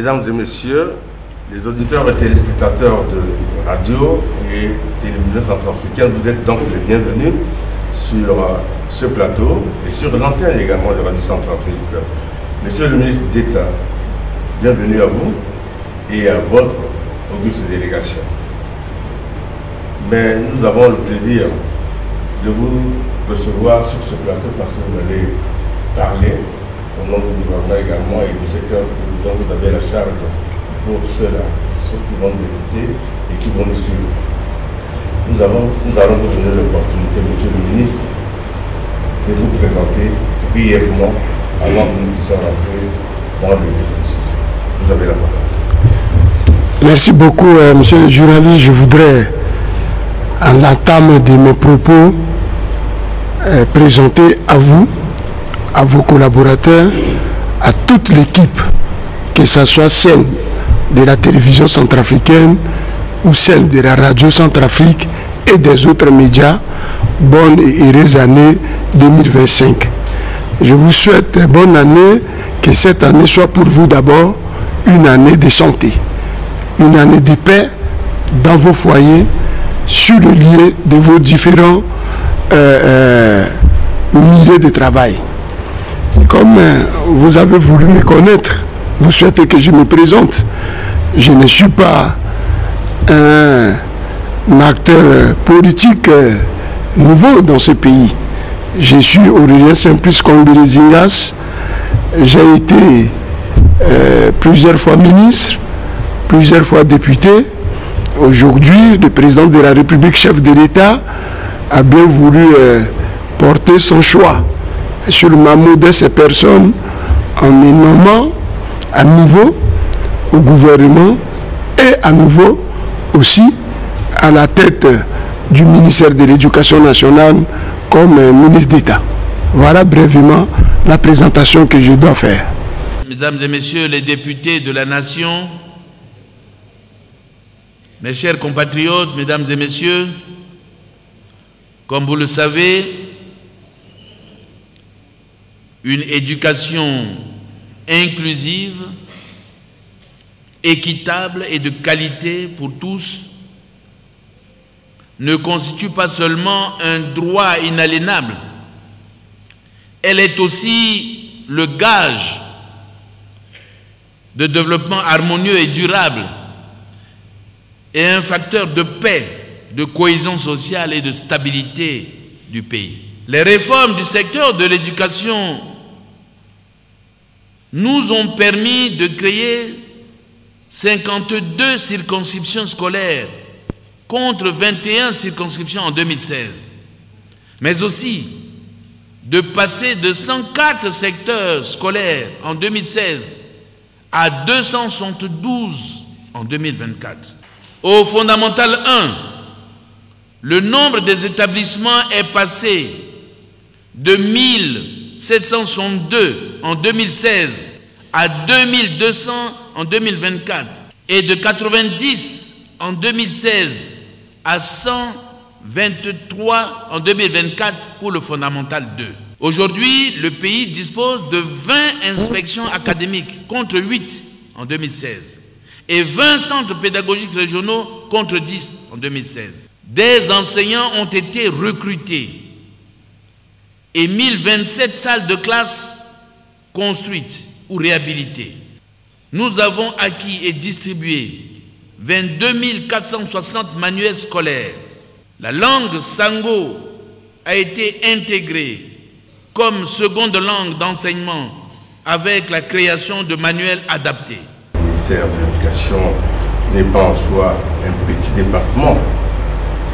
Mesdames et messieurs, les auditeurs et téléspectateurs de radio et télévision centrafricaine, vous êtes donc les bienvenus sur ce plateau et sur l'antenne également de Radio Centrafrique. Monsieur le ministre d'État, bienvenue à vous et à votre auguste délégation. Mais nous avons le plaisir de vous recevoir sur ce plateau parce que vous allez parler au nom du gouvernement également et du secteur dont vous avez la charge pour ceux-là, ceux qui vont nous écouter et qui vont nous suivre. Nous allons vous donner l'opportunité, monsieur le ministre, de vous présenter brièvement avant que nous puissions rentrer dans le vif du sujet. Vous avez la parole. Merci beaucoup, monsieur le journaliste. Je voudrais, en l'entame de mes propos, présenter à vous, à vos collaborateurs, à toute l'équipe, que ce soit celle de la télévision centrafricaine ou celle de la radio Centrafrique et des autres médias, bonne et heureuse année 2025. Je vous souhaite bonne année, que cette année soit pour vous d'abord une année de santé, une année de paix dans vos foyers, sur le lieu de vos différents milieux de travail. Comme vous avez voulu me connaître, vous souhaitez que je me présente. Je ne suis pas un acteur politique nouveau dans ce pays. Je suis Aurélien Simplice Combéré Zingas. J'ai été plusieurs fois ministre, plusieurs fois député. Aujourd'hui, le président de la République, chef de l'État, a bien voulu porter son choix sur ma modeste personne en me nommant à nouveau au gouvernement et à nouveau aussi à la tête du ministère de l'Éducation nationale comme ministre d'État. Voilà brièvement la présentation que je dois faire. Mesdames et messieurs les députés de la nation, mes chers compatriotes, mesdames et messieurs, comme vous le savez, une éducation inclusive, équitable et de qualité pour tous ne constitue pas seulement un droit inaliénable, elle est aussi le gage de développement harmonieux et durable et un facteur de paix, de cohésion sociale et de stabilité du pays. Les réformes du secteur de l'éducation nous ont permis de créer 52 circonscriptions scolaires contre 21 circonscriptions en 2016, mais aussi de passer de 104 secteurs scolaires en 2016 à 272 en 2024. Au fondamental 1, le nombre des établissements est passé de 1762 en 2016 à 2200 en 2024 et de 90 en 2016 à 123 en 2024 pour le fondamental 2. Aujourd'hui, le pays dispose de 20 inspections académiques contre 8 en 2016 et 20 centres pédagogiques régionaux contre 10 en 2016. Des enseignants ont été recrutés et 1027 salles de classe construites ou réhabilitées. Nous avons acquis et distribué 22 460 manuels scolaires. La langue sango a été intégrée comme seconde langue d'enseignement avec la création de manuels adaptés. Le ministère de l'Éducation n'est pas en soi un petit département.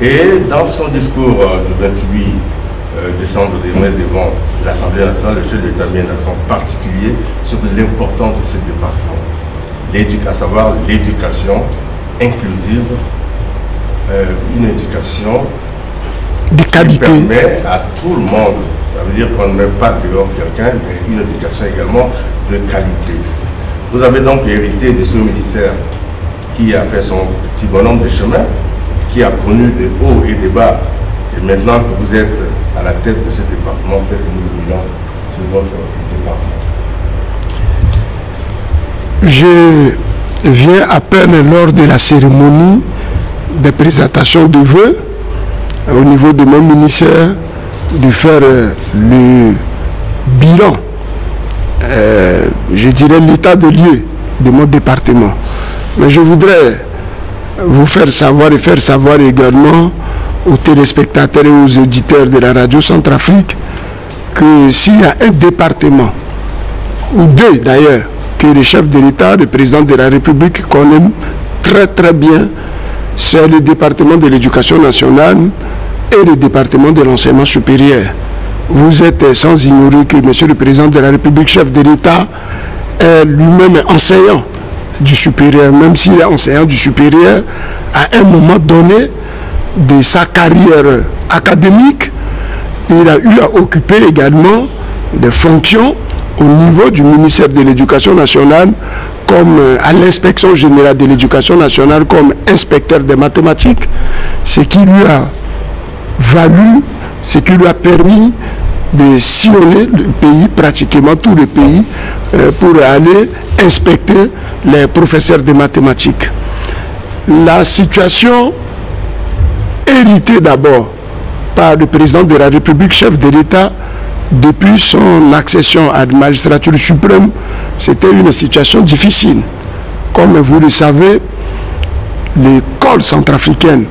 Et dans son discours du 28 décembre dernier devant l'Assemblée nationale, le chef de l'État a mis un accent particulier sur l'importance de ce département. À savoir l'éducation inclusive, une éducation de qualité qui permet à tout le monde, ça veut dire qu'on ne met pas dehors quelqu'un, mais une éducation également de qualité. Vous avez donc hérité de ce ministère qui a fait son petit bonhomme de chemin, qui a connu des hauts et des bas. Et maintenant que vous êtes à la tête de ce département, faites-nous le bilan de votre département. je viens à peine lors de la cérémonie de présentation de vœux au niveau de mon ministère de faire le bilan, je dirais l'état de lieu de mon département. Mais je voudrais vous faire savoir et faire savoir également aux téléspectateurs et aux éditeurs de la radio Centrafrique que s'il y a un département, ou deux d'ailleurs, que le chef de l'État, le président de la République connaît très très bien, c'est le département de l'éducation nationale et le département de l'enseignement supérieur. Vous êtes sans ignorer que monsieur le président de la République, chef de l'État, est lui-même enseignant du supérieur, même s'il est enseignant du supérieur, à un moment donné de sa carrière académique, il a eu à occuper également des fonctions au niveau du ministère de l'Éducation nationale, comme à l'inspection générale de l'Éducation nationale, comme inspecteur des mathématiques, ce qui lui a valu, ce qui lui a permis de sillonner le pays, pratiquement tout le pays, pour aller inspecter les professeurs de mathématiques. La situation héritée d'abord par le président de la République, chef de l'État, depuis son accession à la magistrature suprême, c'était une situation difficile. Comme vous le savez, l'école centrafricaine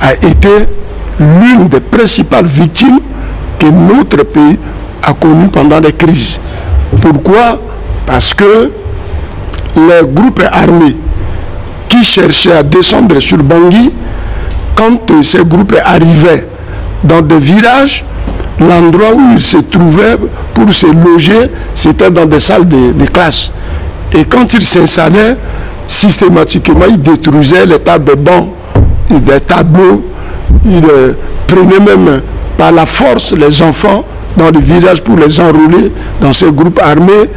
a été l'une des principales victimes que notre pays a connues pendant les crises. Pourquoi? Parce que les groupes armés qui cherchaient à descendre sur Bangui, quand ces groupes arrivaient dans des villages, l'endroit où ils se trouvaient pour se loger, c'était dans des salles de classe. Et quand ils s'installaient, systématiquement, ils détruisaient les tables de bancs, des tableaux, ils prenaient même par la force les enfants dans les villages pour les enrôler dans ces groupes armés.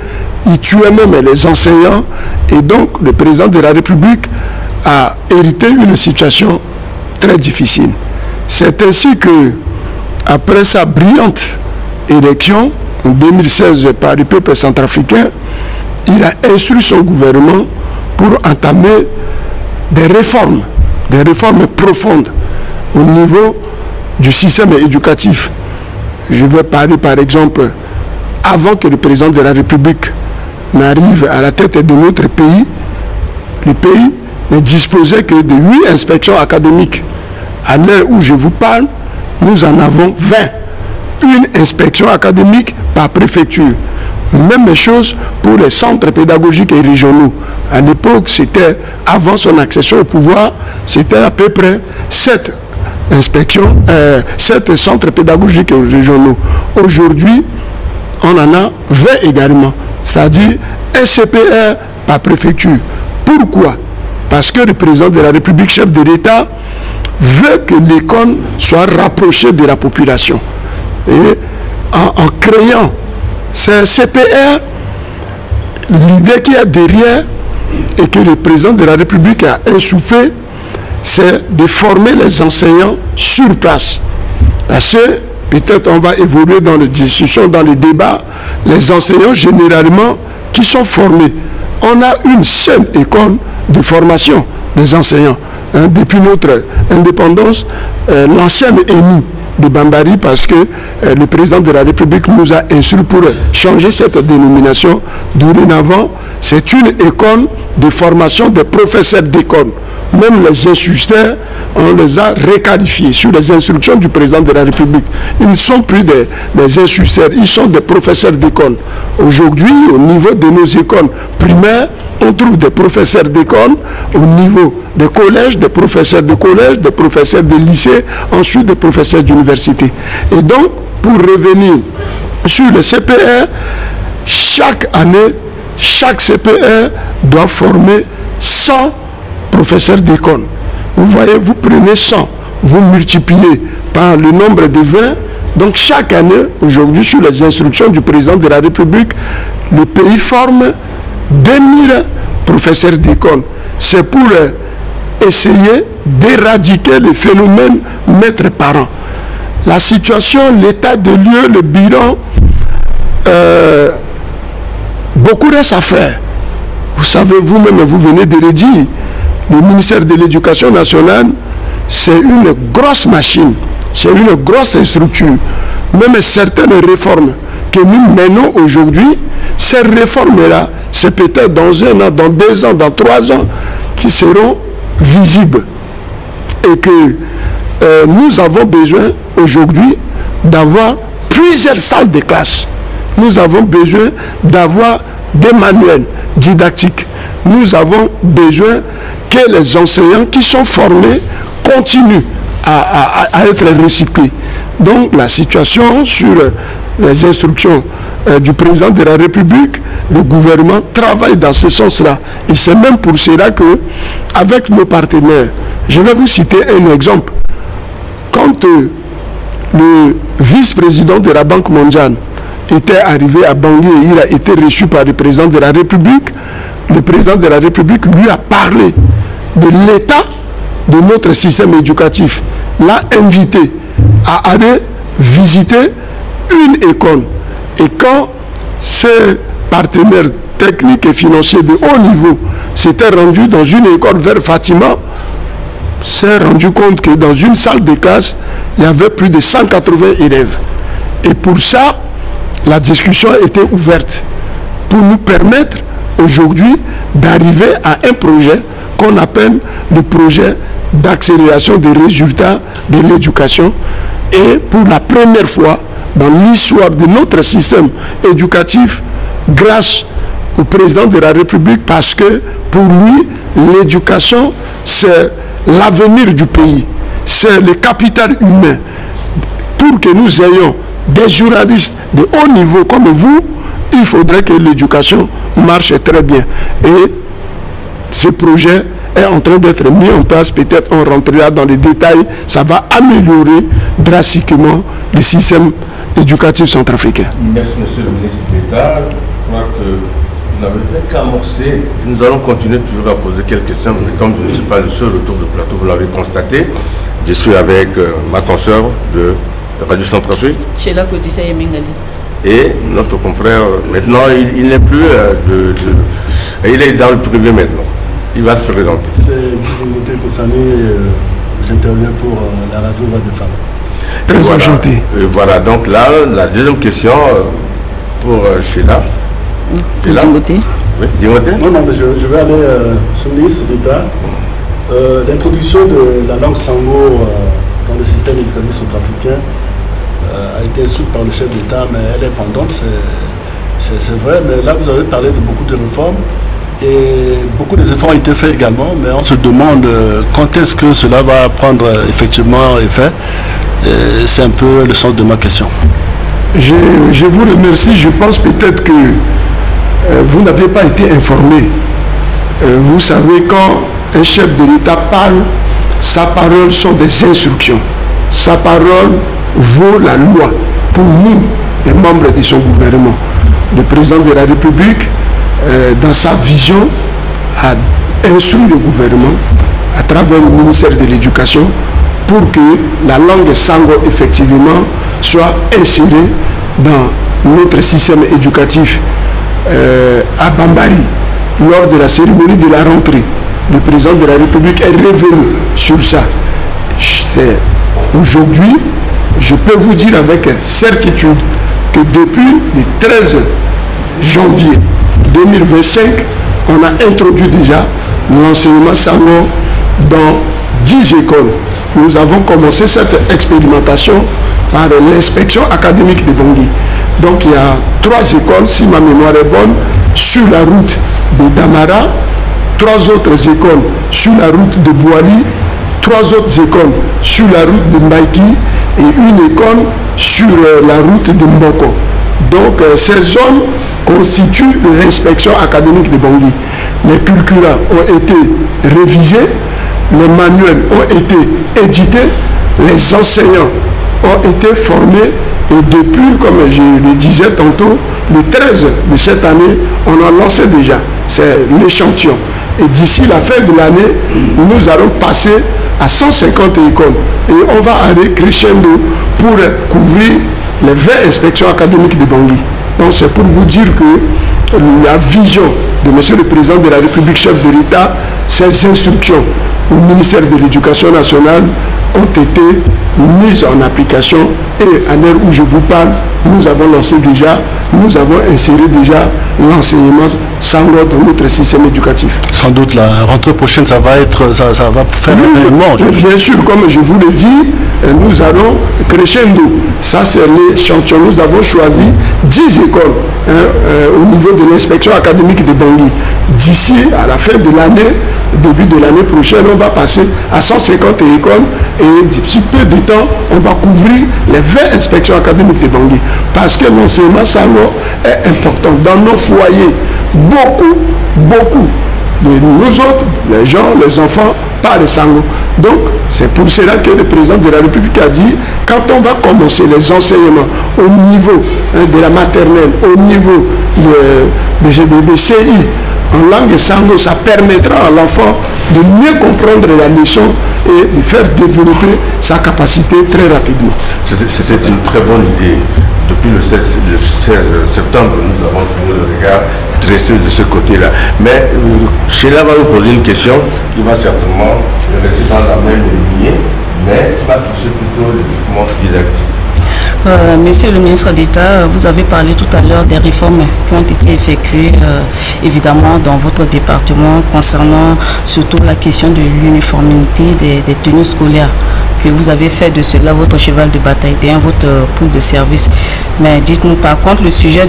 Ils tuaient même les enseignants. Et donc, le président de la République a hérité une situation très difficile. C'est ainsi que, après sa brillante élection en 2016 par le peuple centrafricain, il a instruit son gouvernement pour entamer des réformes profondes au niveau du système éducatif. Je vais parler par exemple, avant que le président de la République n'arrive à la tête de notre pays, le pays ne disposait que de 8 inspections académiques. À l'heure où je vous parle, nous en avons 20. Une inspection académique par préfecture. Même chose pour les centres pédagogiques et régionaux. À l'époque, c'était, avant son accession au pouvoir, c'était à peu près 7 inspections, 7 centres pédagogiques et régionaux. Aujourd'hui, on en a 20 également. C'est-à-dire un CPR par préfecture. Pourquoi? Parce que le président de la République, chef de l'État, veut que l'école soit rapprochée de la population. Et en créant ces CPR, l'idée qu'il y a derrière et que le président de la République a insufflé, c'est de former les enseignants sur place. Parce que peut-être on va évoluer dans les discussions, dans les débats, les enseignants généralement qui sont formés. On a une seule école de formation des enseignants. Depuis notre indépendance, l'ancienne ENI de Bambari, parce que le président de la République nous a instruit pour changer cette dénomination. Dorénavant, c'est une école de formation des professeurs d'école. Même les instituteurs, on les a requalifiés sur les instructions du président de la République. Ils ne sont plus des instituteurs, ils sont des professeurs d'école. Aujourd'hui, au niveau de nos écoles primaires, on trouve des professeurs d'école, au niveau des collèges, des professeurs de collège, des professeurs de lycée, ensuite des professeurs d'université. Et donc, pour revenir sur le CPR, chaque année, chaque CPR doit former 100 professeurs d'école. Vous voyez, vous prenez 100, vous multipliez par le nombre de 20. Donc chaque année, aujourd'hui, sur les instructions du président de la République, le pays forme 2000 professeurs d'école. C'est pour essayer d'éradiquer le phénomène maître-parent. La situation, l'état de lieu, le bilan, beaucoup reste à faire. Vous savez, vous-même, vous venez de le dire, le ministère de l'Éducation nationale, c'est une grosse machine, c'est une grosse structure. Même certaines réformes que nous menons aujourd'hui, ces réformes-là, c'est peut-être dans 1 an, dans 2 ans, dans 3 ans, qui seront visibles. Et que nous avons besoin aujourd'hui d'avoir plusieurs salles de classe. Nous avons besoin d'avoir des manuels didactiques. Nous avons besoin que les enseignants qui sont formés continuent à être recyclés. Donc la situation sur les instructions du président de la République, le gouvernement travaille dans ce sens-là. Et c'est même pour cela que, avec nos partenaires, je vais vous citer un exemple. Quand le vice-président de la Banque mondiale était arrivé à Bangui et il a été reçu par le président de la République, le président de la République lui a parlé de l'état de notre système éducatif, l'a invité à aller visiter une école. Et quand ces partenaires techniques et financiers de haut niveau s'étaient rendus dans une école vers Fatima, s'est rendu compte que dans une salle de classe, il y avait plus de 180 élèves. Et pour ça, la discussion était ouverte pour nous permettre aujourd'hui d'arriver à un projet qu'on appelle le projet d'accélération des résultats de l'éducation. Et pour la première fois dans l'histoire de notre système éducatif, grâce au président de la République, parce que pour lui, l'éducation, c'est l'avenir du pays, c'est le capital humain. Pour que nous ayons des journalistes de haut niveau comme vous, il faudrait que l'éducation marche très bien. Et ce projet est en train d'être mis en place. Peut-être on rentrera dans les détails. Ça va améliorer drastiquement le système éducatif centrafricain. Merci, monsieur le ministre d'État. Je crois que vous n'avez fait qu'amorcer. Nous allons continuer toujours à poser quelques questions, mais comme je ne suis pas le seul autour du plateau, vous l'avez constaté, je suis avec ma consoeur de Radio Centrafrique. Sheila Kodissa Yemengali. Et notre confrère, maintenant, il n'est plus il est dans le privé maintenant. Il va se présenter. C'est Guy Kossani, j'interviens pour la radio Voix de Femmes. Très enchanté. Voilà, donc là, la deuxième question pour Sheila. Dimothée. Oui, Dimothée. Non, mais je vais aller sur le ministre d'État. L'introduction de la langue sango dans le système éducatif centrafricain a été instruite par le chef d'État, mais elle est pendante, c'est vrai. Mais là, vous avez parlé de beaucoup de réformes et beaucoup d'efforts ont été faits également, mais on se demande quand est-ce que cela va prendre effectivement effet. C'est un peu le sens de ma question. Je vous remercie. Je pense peut-être que vous n'avez pas été informé. Vous savez, quand un chef de l'État parle, sa parole sont des instructions. Sa parole vaut la loi pour nous, les membres de son gouvernement. Le président de la République, dans sa vision, a instruit le gouvernement à travers le ministère de l'Éducation pour que la langue sango, effectivement, soit insérée dans notre système éducatif. À Bambari, lors de la cérémonie de la rentrée, le président de la République est revenu sur ça. Aujourd'hui, je peux vous dire avec certitude que depuis le 13 janvier 2025, on a introduit déjà l'enseignement sango dans 10 écoles. Nous avons commencé cette expérimentation par l'inspection académique de Bangui. Donc il y a 3 écoles, si ma mémoire est bonne, sur la route de Damara, 3 autres écoles sur la route de Bouali, 3 autres écoles sur la route de Mbaiki et une école sur la route de Mboko. Donc ces zones constituent l'inspection académique de Bangui. Les curricula ont été révisés, les manuels ont été édités, les enseignants ont été formés et depuis, comme je le disais tantôt, le 13 de cette année, on a lancé déjà, c'est l'échantillon. Et d'ici la fin de l'année, nous allons passer à 150 écoles et on va aller crescendo pour couvrir les 20 inspections académiques de Bangui. Donc c'est pour vous dire que la vision de M. le Président de la République, chef de l'État, ces instructions au ministère de l'Éducation nationale ont été mises en application et à l'heure où je vous parle, nous avons inséré déjà l'enseignement sango dans notre système éducatif. Sans doute la rentrée prochaine, ça va faire un événement. Bien sûr, comme je vous l'ai dit, nous allons crescendo. Ça, c'est les champions. Nous avons choisi 10 écoles au niveau de l'inspection académique de Bangui. D'ici à la fin de l'année, début de l'année prochaine, on va passer à 150 écoles et d'ici peu de temps, on va couvrir les 20 inspections académiques de Bangui. Parce que l'enseignement sango est important. Dans nos foyers, beaucoup de nous autres, les gens, les enfants, parlent sango. Donc, c'est pour cela que le président de la République a dit, quand on va commencer les enseignements au niveau de la maternelle, au niveau de CI, en langue sango, ça permettra à l'enfant de mieux comprendre la leçon et de faire développer sa capacité très rapidement. C'était une très bonne idée. Depuis le 16 septembre, nous avons toujours le regard dressé de ce côté-là. Mais Sheila va vous poser une question qui va certainement rester dans la même lignée, mais qui va toucher plutôt les documents didactiques. Monsieur le ministre d'État, vous avez parlé tout à l'heure des réformes qui ont été effectuées évidemment dans votre département concernant surtout la question de l'uniformité des tenues scolaires, que vous avez fait de cela votre cheval de bataille dans votre prise de service. Mais dites-nous par contre le sujet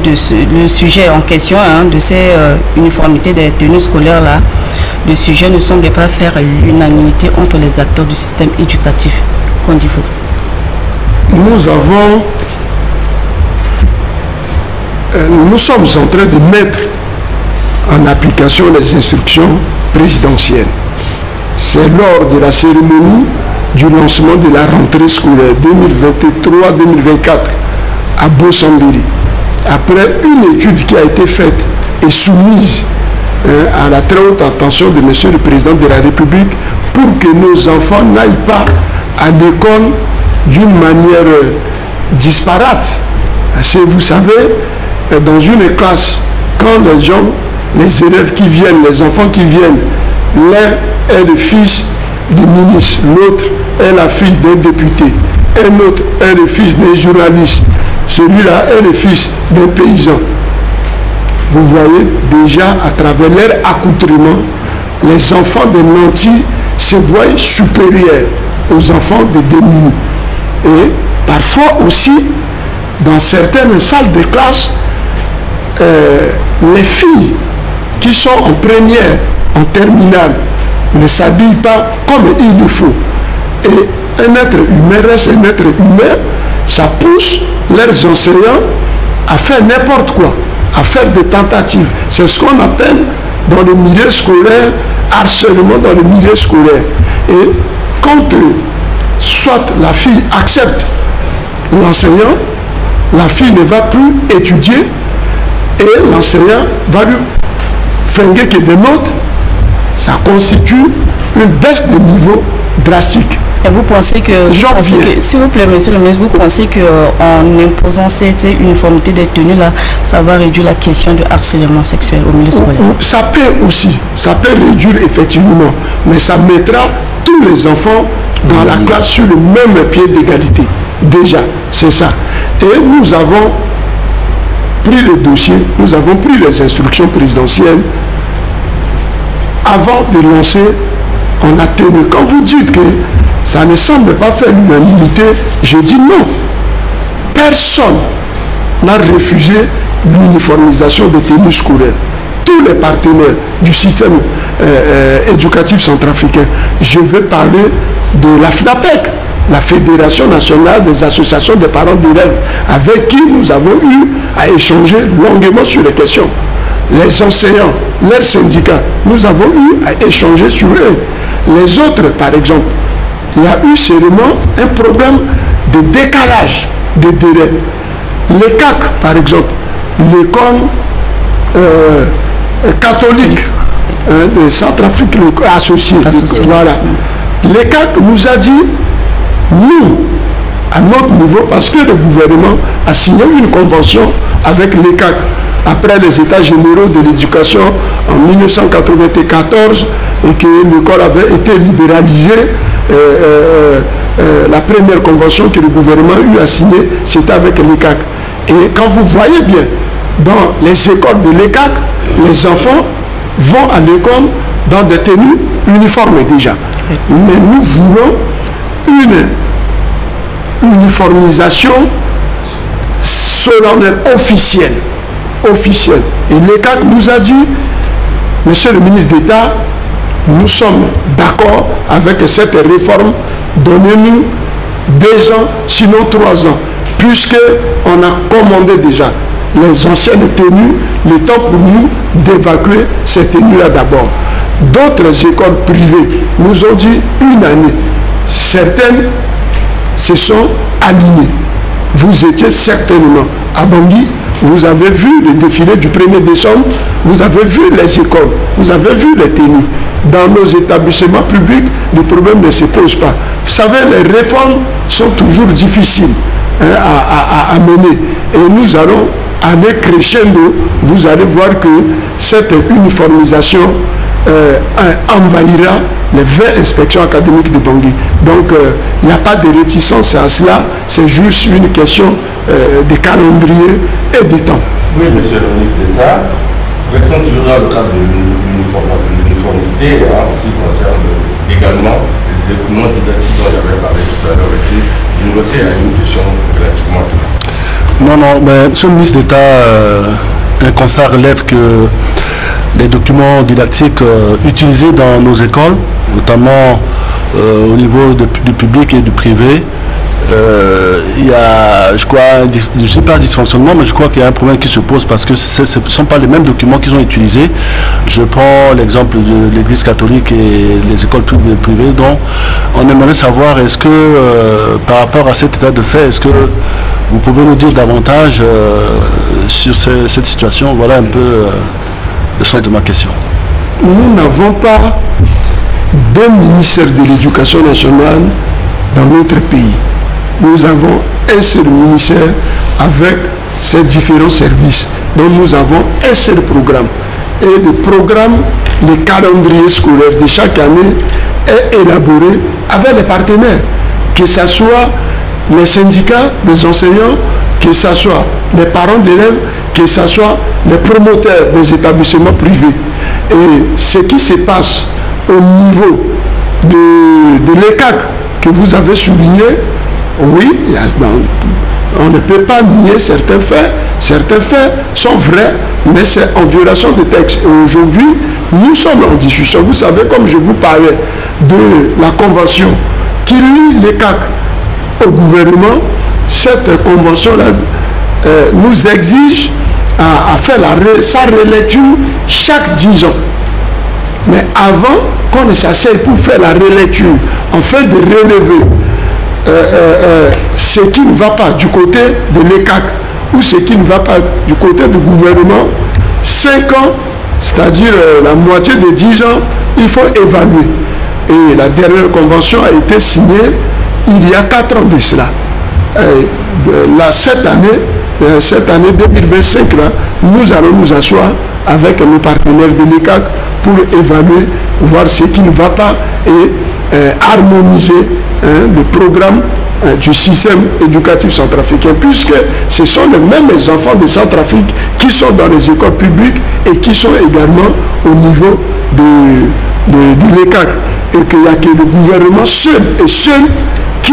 en question de ces uniformités des tenues scolaires là, le sujet ne semble pas faire l'unanimité entre les acteurs du système éducatif. Qu'en dites-vous? Nous sommes en train de mettre en application les instructions présidentielles. C'est lors de la cérémonie du lancement de la rentrée scolaire 2023-2024 à Bossambiri. Après une étude qui a été faite et soumise à la très haute attention de M. le Président de la République pour que nos enfants n'aillent pas à l'école d'une manière disparate. Parce que vous savez, dans une classe, quand les élèves qui viennent, les enfants qui viennent, l'un est le fils du ministre, l'autre est la fille d'un député, un autre est le fils d'un journaliste, celui-là est le fils d'un paysan. Vous voyez déjà à travers leur accoutrement, les enfants des nantis se voient supérieurs aux enfants des démunis. Et parfois aussi, dans certaines salles de classe, les filles qui sont en première, en terminale, ne s'habillent pas comme il le faut. Et un être humain reste un être humain, ça pousse leurs enseignants à faire n'importe quoi, à faire des tentatives. C'est ce qu'on appelle dans le milieu scolaire, harcèlement dans le milieu scolaire. Et quand soit la fille accepte l'enseignant, la fille ne va plus étudier et l'enseignant va lui fringuer que des notes. Ça constitue une baisse de niveau drastique. Et vous pensez que, s'il vous plaît, monsieur le ministre, vous pensez qu'en imposant cette uniformité des tenues là, ça va réduire la question de harcèlement sexuel au milieu scolaire? Ça peut aussi, ça peut réduire effectivement, mais ça mettra tous les enfants dans la classe sur le même pied d'égalité. Déjà, c'est ça. Et nous avons pris le dossier, nous avons pris les instructions présidentielles. Avant de lancer, on a tenu. Quand vous dites que ça ne semble pas faire l'unanimité, je dis non. Personne n'a refusé l'uniformisation des tenues scolaires. Tous les partenaires du système éducatif centrafricain. Je veux parler de la FNAPEC, la Fédération nationale des associations des parents d'élèves, avec qui nous avons eu à échanger longuement sur les questions. Les enseignants, leurs syndicats, nous avons eu à échanger sur eux. Les autres, par exemple, il y a eu seulement un problème de décalage des délais. Les CAC, par exemple, l'école catholique de Centrafrique associée. Voilà. Les CAC nous a dit, nous, à notre niveau parce que le gouvernement a signé une convention avec l'ECAC après les états généraux de l'éducation en 1994 et que l'école avait été libéralisée. La première convention que le gouvernement a eu à signer, c'était avec l'ECAC. Et quand vous voyez bien, dans les écoles de l'ECAC, les enfants vont à l'école dans des tenues uniformes déjà. Mais nous voulons une uniformisation solennelle, officielle. Et l'ECAC nous a dit, monsieur le ministre d'État, nous sommes d'accord avec cette réforme, donnez-nous 2 ans, sinon 3 ans, puisqu'on a commandé déjà les anciennes tenues, le temps pour nous d'évacuer ces tenues-là d'abord. D'autres écoles privées nous ont dit 1 année. Certaines se sont alignées. Vous étiez certainement à Bangui, vous avez vu le défilé du 1er décembre, vous avez vu les écoles, vous avez vu les tenues. Dans nos établissements publics, le problème ne se pose pas. Vous savez, les réformes sont toujours difficiles à mener. Et nous allons aller crescendo. Vous allez voir que cette uniformisation envahira les 20 inspections académiques de Bangui. Donc, il n'y a pas de réticence à cela. C'est juste une question de calendrier et de temps. Oui, monsieur le ministre d'État. Restons toujours dans le cadre de l'uniformité en ce qui concerne également les documents didactiques dont j'avais parlé tout à l'heure ici. D'une côté, il y a une question relativement cela. Non, mais monsieur le ministre d'État, un constat relève que les documents didactiques utilisés dans nos écoles, notamment au niveau du public et du privé, il y a, je crois, je ne sais pas dysfonctionnement, mais je crois qu'il y a un problème qui se pose parce que ce ne sont pas les mêmes documents qu'ils ont utilisés. Je prends l'exemple de l'Église catholique et les écoles privées, dont on aimerait savoir, est-ce que par rapport à cet état de fait, est-ce que vous pouvez nous dire davantage sur cette situation? Voilà un peu le sens de ma question. Nous n'avons pas deux ministères de l'éducation nationale dans notre pays. Nous avons un seul ministère avec ses différents services. Donc nous avons un seul programme. Et le programme, le calendrier scolaire de chaque année est élaboré avec les partenaires, que ce soit les syndicats des enseignants, que ce soit les parents d'élèves, que ce soit les promoteurs des établissements privés. Et ce qui se passe au niveau de l'ECAC que vous avez souligné, oui, on ne peut pas nier certains faits. Certains faits sont vrais, mais c'est en violation des textes. Et aujourd'hui, nous sommes en discussion. Vous savez, comme je vous parlais de la convention qui lie l'ECAC au gouvernement, cette convention-là nous exige à faire sa relecture chaque 10 ans. Mais avant qu'on ne s'asseye pour faire la relecture, afin de relever ce qui ne va pas du côté de l'ECAC ou ce qui ne va pas du côté du gouvernement, 5 ans, c'est-à-dire la moitié de 10 ans, il faut évaluer. Et la dernière convention a été signée il y a 4 ans de cela. Cette année 2025, là, nous allons nous asseoir avec nos partenaires de l'ECAC pour évaluer, voir ce qui ne va pas et harmoniser le programme du système éducatif centrafricain, puisque ce sont les mêmes enfants de Centrafrique qui sont dans les écoles publiques et qui sont également au niveau de l'ECAC. Et qu'il n'y a que le gouvernement seul qui,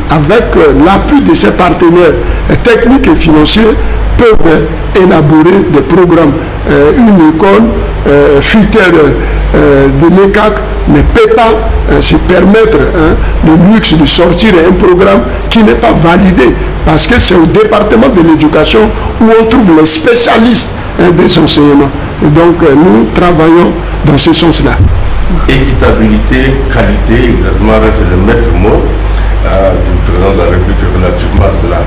avec l'appui de ses partenaires techniques et financiers, peuvent élaborer des programmes. Une école future de l'ECAC ne peut pas se permettre le luxe de sortir un programme qui n'est pas validé, parce que c'est au département de l'éducation où on trouve les spécialistes des enseignements. Et donc nous travaillons dans ce sens-là. Équitabilité, qualité, exactement, c'est le maître mot du président de la République relativement à cela.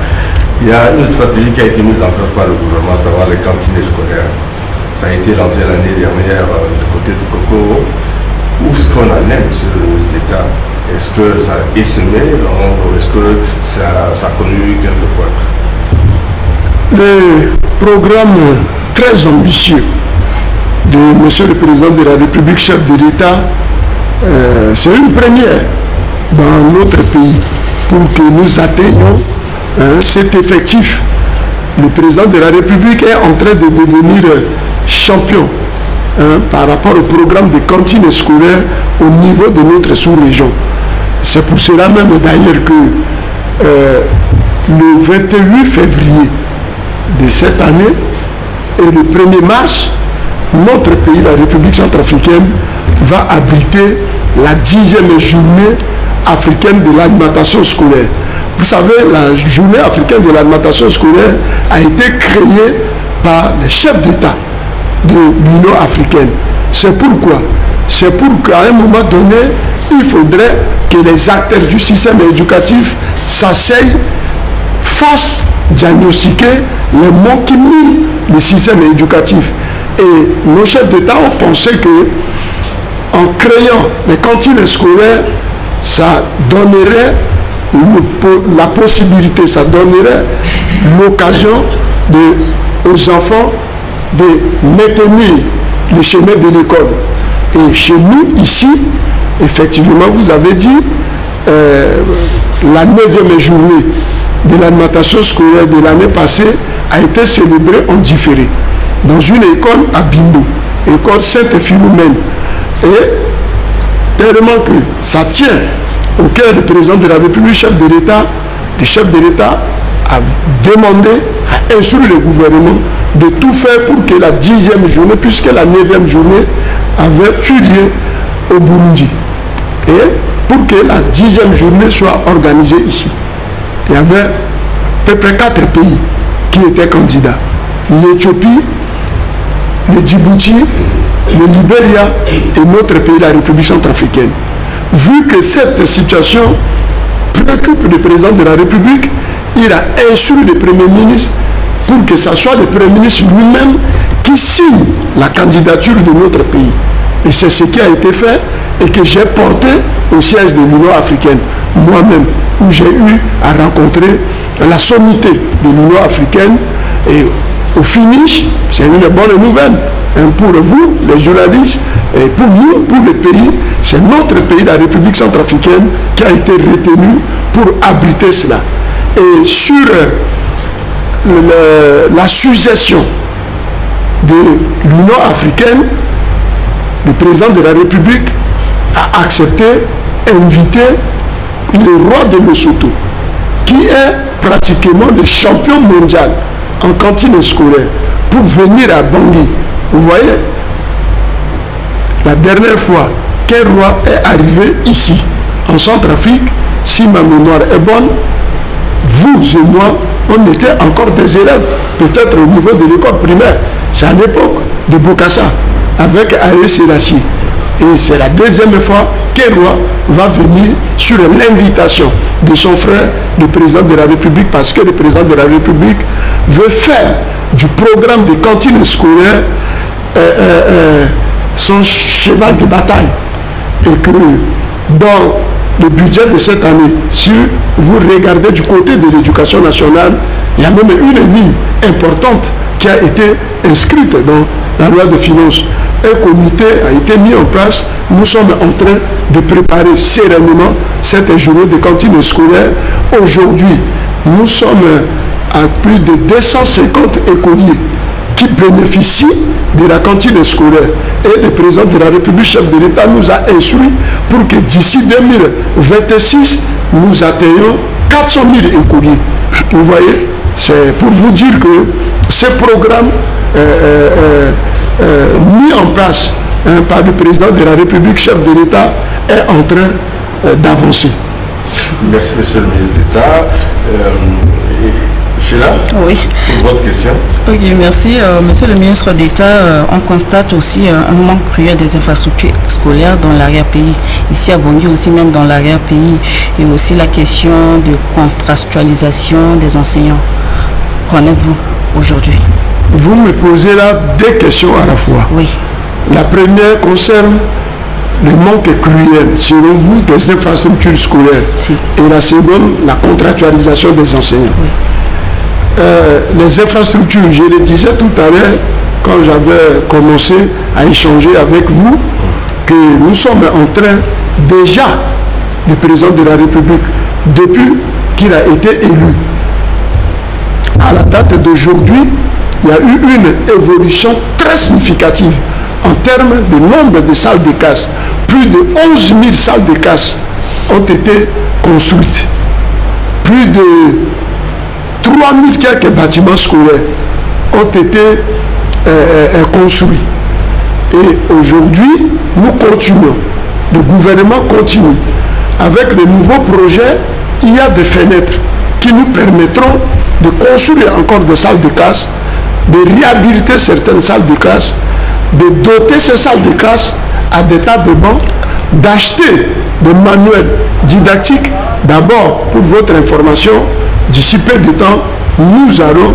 Il y a une stratégie qui a été mise en place par le gouvernement, à savoir les cantines scolaires. Ça a été lancé l'année dernière du côté du Coco. Où est-ce qu'on en est, monsieur le ministre d'État, Est-ce que ça a essaimé ou est-ce que ça a connu quelques points? Le programme très ambitieux de M. le Président de la République, chef de l'État, c'est une première dans notre pays pour que nous atteignions cet effectif. Le Président de la République est en train de devenir champion par rapport au programme de cantines scolaires au niveau de notre sous-région. C'est pour cela même d'ailleurs que le 28 février de cette année et le 1er mars, notre pays, la République centrafricaine, va abriter la 10e journée africaine de l'alimentation scolaire. Vous savez, la journée africaine de l'alimentation scolaire a été créée par les chefs d'État de l'Union africaine. C'est pourquoi? C'est pour qu'à un moment donné, il faudrait que les acteurs du système éducatif s'asseyent, fassent diagnostiquer les mots qui minent le système éducatif. Et nos chefs d'État ont pensé que en créant les cantines scolaires, ça donnerait la possibilité, ça donnerait l'occasion aux enfants de maintenir le chemin de l'école. Et chez nous, ici, effectivement, vous avez dit, la 9e journée de l'alimentation scolaire de l'année passée a été célébrée en différé dans une école à Bimbo, école Sainte-Philomène. Et tellement que ça tient au cœur du président de la République, chef de l'État, le chef de l'État a demandé, a instruit le gouvernement de tout faire pour que la 10e journée, puisque la 9e journée avait eu lieu au Burundi, et pour que la 10e journée soit organisée ici. Il y avait à peu près 4 pays qui étaient candidats. L'Éthiopie, le Djibouti, le Libéria et notre pays, la République centrafricaine. Vu que cette situation préoccupe le président de la République, il a instruit le Premier ministre pour que ce soit le Premier ministre lui-même qui signe la candidature de notre pays. Et c'est ce qui a été fait et que j'ai porté au siège de l'Union africaine, moi-même, où j'ai eu à rencontrer la sommité de l'Union africaine. Et au finish, c'est une bonne nouvelle pour vous, les journalistes, et pour nous, pour le pays. C'est notre pays, la République centrafricaine, qui a été retenu pour abriter cela. Et sur la suggestion de l'Union africaine, le président de la République a accepté, invité le roi de Lesotho, qui est pratiquement le champion mondial en cantine scolaire, pour venir à Bangui. Vous voyez, la dernière fois qu'un roi est arrivé ici, en Centrafrique, si ma mémoire est bonne, vous et moi, on était encore des élèves, peut-être au niveau de l'école primaire. C'est à l'époque de Bokassa, avec Haïlé Sélassie. Et c'est la deuxième fois qu'un roi va venir sur l'invitation de son frère, le président de la République, parce que le président de la République veut faire du programme de cantine scolaire son cheval de bataille. Et que dans le budget de cette année, si vous regardez du côté de l'éducation nationale, il y a même une ligne importante qui a été inscrite dans la loi de finances. Un comité a été mis en place. Nous sommes en train de préparer sereinement cette journée de cantine scolaire. Aujourd'hui, nous sommes à plus de 250 écoliers qui bénéficient de la cantine scolaire. Et le président de la République, chef de l'État, nous a instruit pour que d'ici 2026, nous atteignons 400 000 écoliers. Vous voyez, c'est pour vous dire que ce programme mis en place par le président de la République, chef de l'État, est en train d'avancer. Merci, monsieur le ministre d'État. Sheila, oui. Pour votre question. Ok, merci. Monsieur le ministre d'État, on constate aussi un manque cruel des infrastructures scolaires dans l'arrière-pays. Ici à Bangui aussi, même dans l'arrière-pays. Et aussi la question de contractualisation des enseignants. Qu'en êtes-vous aujourd'hui? Vous me posez là deux questions à la fois. Oui. La première concerne le manque est cruel, selon vous, des infrastructures scolaires. Si. Et la seconde, la contractualisation des enseignants. Oui. Les infrastructures, je le disais tout à l'heure, quand j'avais commencé à échanger avec vous, que nous sommes en train déjà, le président de la République, depuis qu'il a été élu, à la date d'aujourd'hui, il y a eu une évolution très significative en termes de nombre de salles de classe. Plus de 11 000 salles de classe ont été construites. Plus de 3 000 quelques bâtiments scolaires ont été construits. Et aujourd'hui, nous continuons. Le gouvernement continue. Avec le nouveau projet, il y a des fenêtres qui nous permettront de construire encore des salles de classe, de réhabiliter certaines salles de classe, de doter ces salles de classe à des tables de banc, d'acheter des manuels didactiques. D'abord, pour votre information, d'ici peu de temps, nous allons,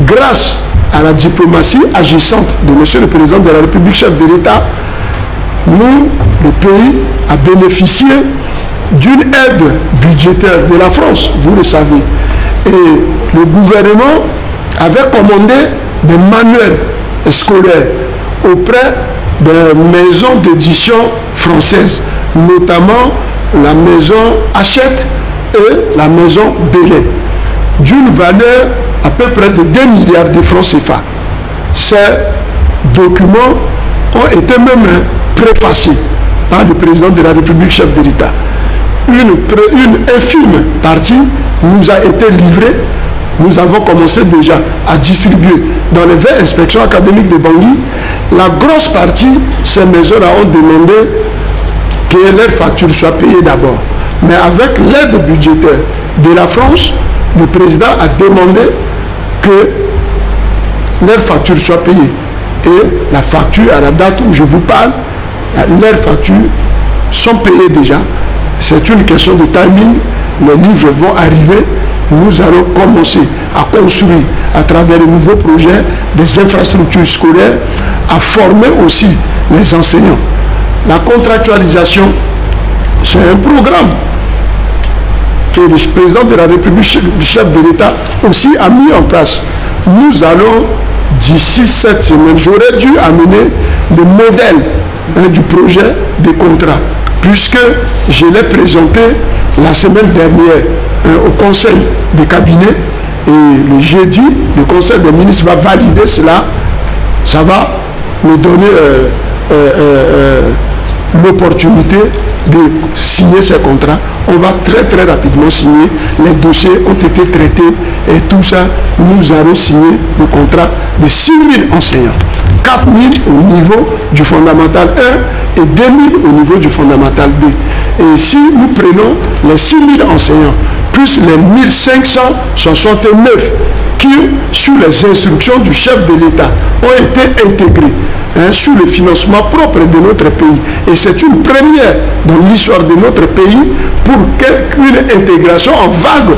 grâce à la diplomatie agissante de M. le Président de la République, chef de l'État, nous, le pays, a bénéficié d'une aide budgétaire de la France, vous le savez. Et le gouvernement avait commandé des manuels scolaires auprès de maisons d'édition françaises, notamment la maison Hachette et la maison Belay, d'une valeur à peu près de 2 milliards de francs CFA. Ces documents ont été même préfacés par le président de la République, chef de l'État. Une infime partie nous a été livrée. Nous avons commencé déjà à distribuer dans les 20 inspections académiques de Bangui. La grosse partie, ces maisons-là ont demandé que leurs factures soient payées d'abord. Mais avec l'aide budgétaire de la France, le président a demandé que leurs factures soient payées. Et la facture, à la date où je vous parle, leurs factures sont payées déjà. C'est une question de timing. Les livres vont arriver. Nous allons commencer à construire à travers le nouveau projet des infrastructures scolaires, à former aussi les enseignants. La contractualisation, c'est un programme que le président de la République, le chef de l'État aussi a mis en place. Nous allons, d'ici cette semaine, j'aurais dû amener le modèle du projet des contrats, puisque je l'ai présenté la semaine dernière au conseil des cabinets, et le jeudi, le conseil des ministres va valider cela. Ça va me donner l'opportunité de signer ces contrats. On va très rapidement signer. Les dossiers ont été traités et tout ça, nous allons signer le contrat de 6 000 enseignants. 4 000 au niveau du fondamental 1 et 2 000 au niveau du fondamental 2. Et si nous prenons les 6 000 enseignants, plus les 1569 qui, sous les instructions du chef de l'État, ont été intégrés sur le financement propre de notre pays. Et c'est une première dans l'histoire de notre pays pour qu'une intégration en vague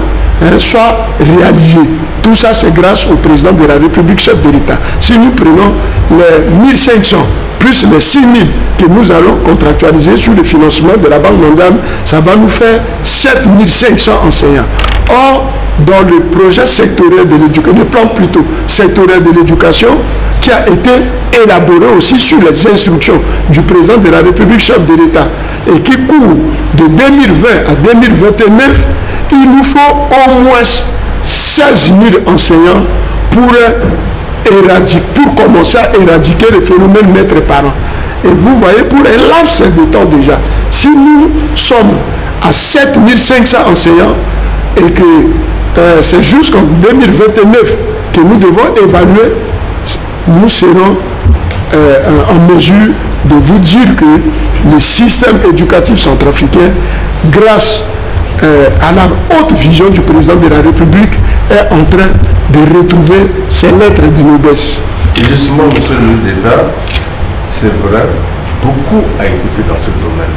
soit réalisée. Tout ça, c'est grâce au président de la République, chef de l'État. Si nous prenons les 1500 plus les 6 000 que nous allons contractualiser sur le financement de la Banque mondiale, ça va nous faire 7 500 enseignants. Or, dans le projet sectoriel de l'éducation, le plan plutôt sectoriel de l'éducation, qui a été élaboré aussi sur les instructions du président de la République, chef de l'État, et qui court de 2020 à 2029, il nous faut au moins 16 000 enseignants pour commencer à éradiquer le phénomène maître-parent. Et vous voyez, pour un laps de temps déjà, si nous sommes à 7 500 enseignants et que c'est jusqu'en 2029 que nous devons évaluer, nous serons en mesure de vous dire que le système éducatif centrafricain, grâce à la haute vision du président de la République, est en train de retrouver ses lettres de noblesse. Et justement, monsieur le ministre d'État, c'est vrai, beaucoup a été fait dans ce domaine,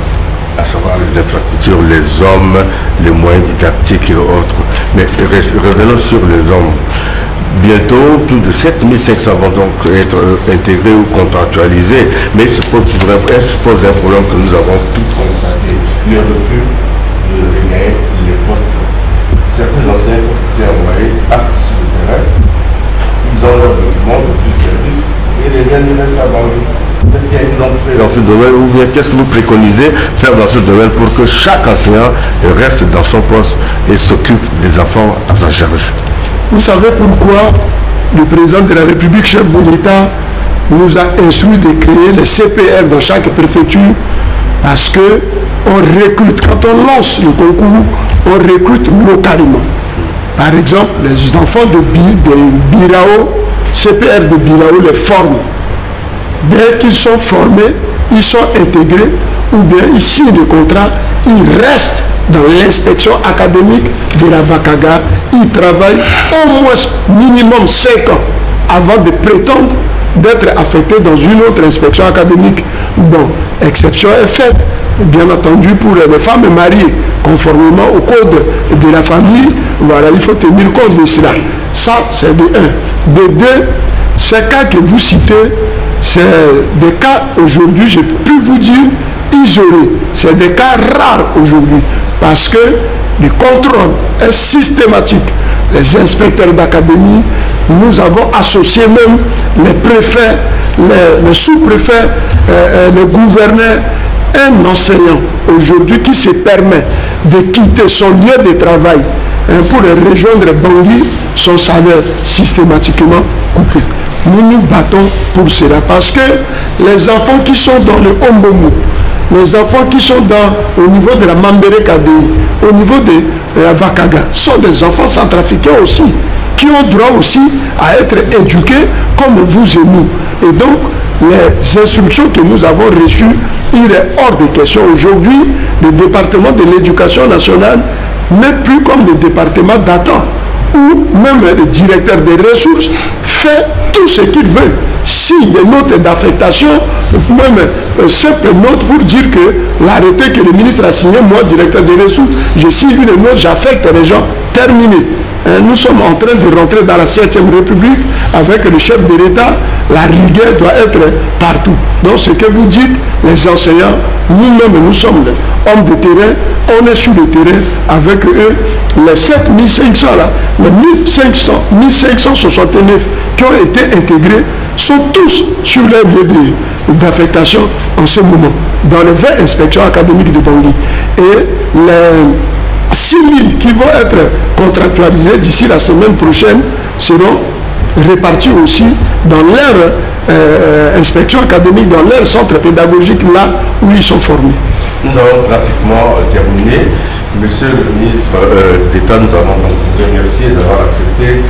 à savoir les infrastructures, les hommes, les moyens didactiques et autres. Mais revenons sur les hommes. Bientôt, plus de 7500 vont donc être intégrés ou contractualisés, mais se pose un problème que nous avons pu constater. Il y a plus de regagner les postes. Certains enseignants ont été envoyés actes sur le terrain, ils ont leurs documents de plus service et les liens restent à Bangui. Qu'est-ce qu'il y a une longue fait dans ce domaine, ou bien qu'est-ce que vous préconisez faire dans ce domaine pour que chaque enseignant reste dans son poste et s'occupe des enfants à sa charge? Vous savez pourquoi le président de la République, chef de l'État, nous a instruit de créer les CPR dans chaque préfecture? Parce que on recrute, quand on lance le concours, on recrute localement. Par exemple, les enfants de Birao, CPR de Birao les forment. Dès qu'ils sont formés, ils sont intégrés, ou bien ils signent le contrat, ils restent dans l'inspection académique de la Vakaga. Ils travaillent au moins minimum 5 ans avant de prétendre d'être affectés dans une autre inspection académique. Bon, exception est faite, bien entendu, pour les femmes mariées, conformément au code de la famille. Voilà, il faut tenir compte de cela. Ça, c'est de 1. De 2, ces cas que vous citez, c'est des cas aujourd'hui, je peux vous dire, isolés. C'est des cas rares aujourd'hui, parce que le contrôle est systématique. Les inspecteurs d'académie, nous avons associé même les préfets, les sous-préfets, les gouverneurs. Un enseignant aujourd'hui qui se permet de quitter son lieu de travail pour rejoindre Bangui, son salaire systématiquement coupé. Nous nous battons pour cela parce que les enfants qui sont dans le Ombomu, les enfants qui sont au niveau de la Mambere Kadei, au niveau de la Vakaga, sont des enfants centrafricains aussi, qui ont droit aussi à être éduqués comme vous et nous. Et donc, les instructions que nous avons reçues, il est hors de question. Aujourd'hui, le département de l'éducation nationale n'est plus comme le département d'antan, où même le directeur des ressources fait tout ce qu'il veut. S'il y a une note d'affectation, même simple note pour dire que l'arrêté que le ministre a signé, moi, directeur des ressources, je signe une note, j'affecte les gens, terminé. Nous sommes en train de rentrer dans la 7e République avec le chef de l'État. La rigueur doit être partout. Donc ce que vous dites, les enseignants, nous-mêmes, nous sommes hommes de terrain, on est sur le terrain avec eux. Les 7500 là, les 1569 qui ont été intégrés sont tous sur les lieux d'affectation en ce moment, dans les 20 inspections académiques de Bangui. Et les 6000 qui vont être contractualisés d'ici la semaine prochaine seront répartis aussi dans leur inspection académique, dans leur centre pédagogique, là où ils sont formés. Nous avons pratiquement terminé. Monsieur le ministre d'État, nous allons donc vous remercier d'avoir accepté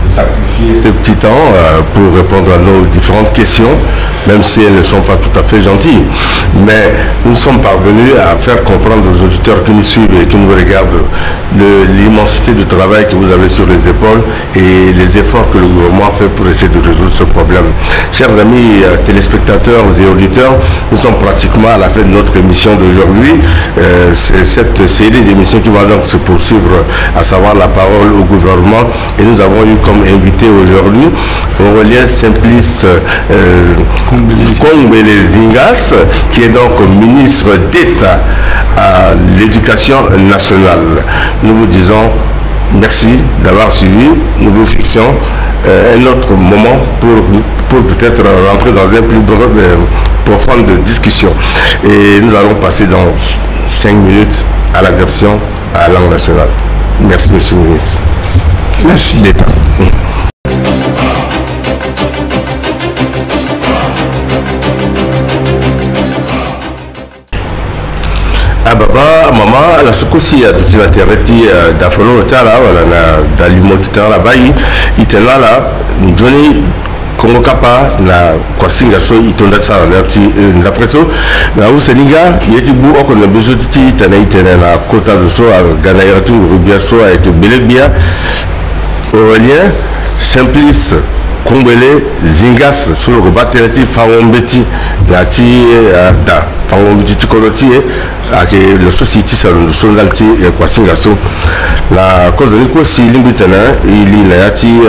de sacrifier ce petit temps pour répondre à nos différentes questions, même si elles ne sont pas tout à fait gentilles. Mais nous sommes parvenus à faire comprendre aux auditeurs qui nous suivent et qui nous regardent l'immensité du travail que vous avez sur les épaules et les efforts que le gouvernement fait pour essayer de résoudre ce problème. Chers amis téléspectateurs et auditeurs, nous sommes pratiquement à la fin de notre émission d'aujourd'hui. C'est cette série d'émissions qui va donc se poursuivre, à savoir la parole au gouvernement, et nous avons eu comme invité aujourd'hui Aurélien Simplice Kombele Zingas, qui est donc ministre d'État à l'Éducation nationale. Nous vous disons merci d'avoir suivi. Nous vous fixons un autre moment pour peut-être rentrer dans un plus profonde discussion. Et nous allons passer dans 5 minutes à la version à la langue nationale. Merci, monsieur le ministre. Merci. D'État. Baba mama la sukosi ya tutila tereti da fono tala wala na dalimoti tala bayi itela la njoni Kongo kapa na kwasinga so itonda tsala lati na preso na useninga yeti bu oko na bezotiti tana itena na kota so gana yatu rubia so avec belebia Aurélien Simplice Kumbele Zingas sur le batterie Fangombeti Nati da Fangombeti Koloti avec le société salon Sondalti et Kwasingaso la cause de l'écosse limbitana il a yati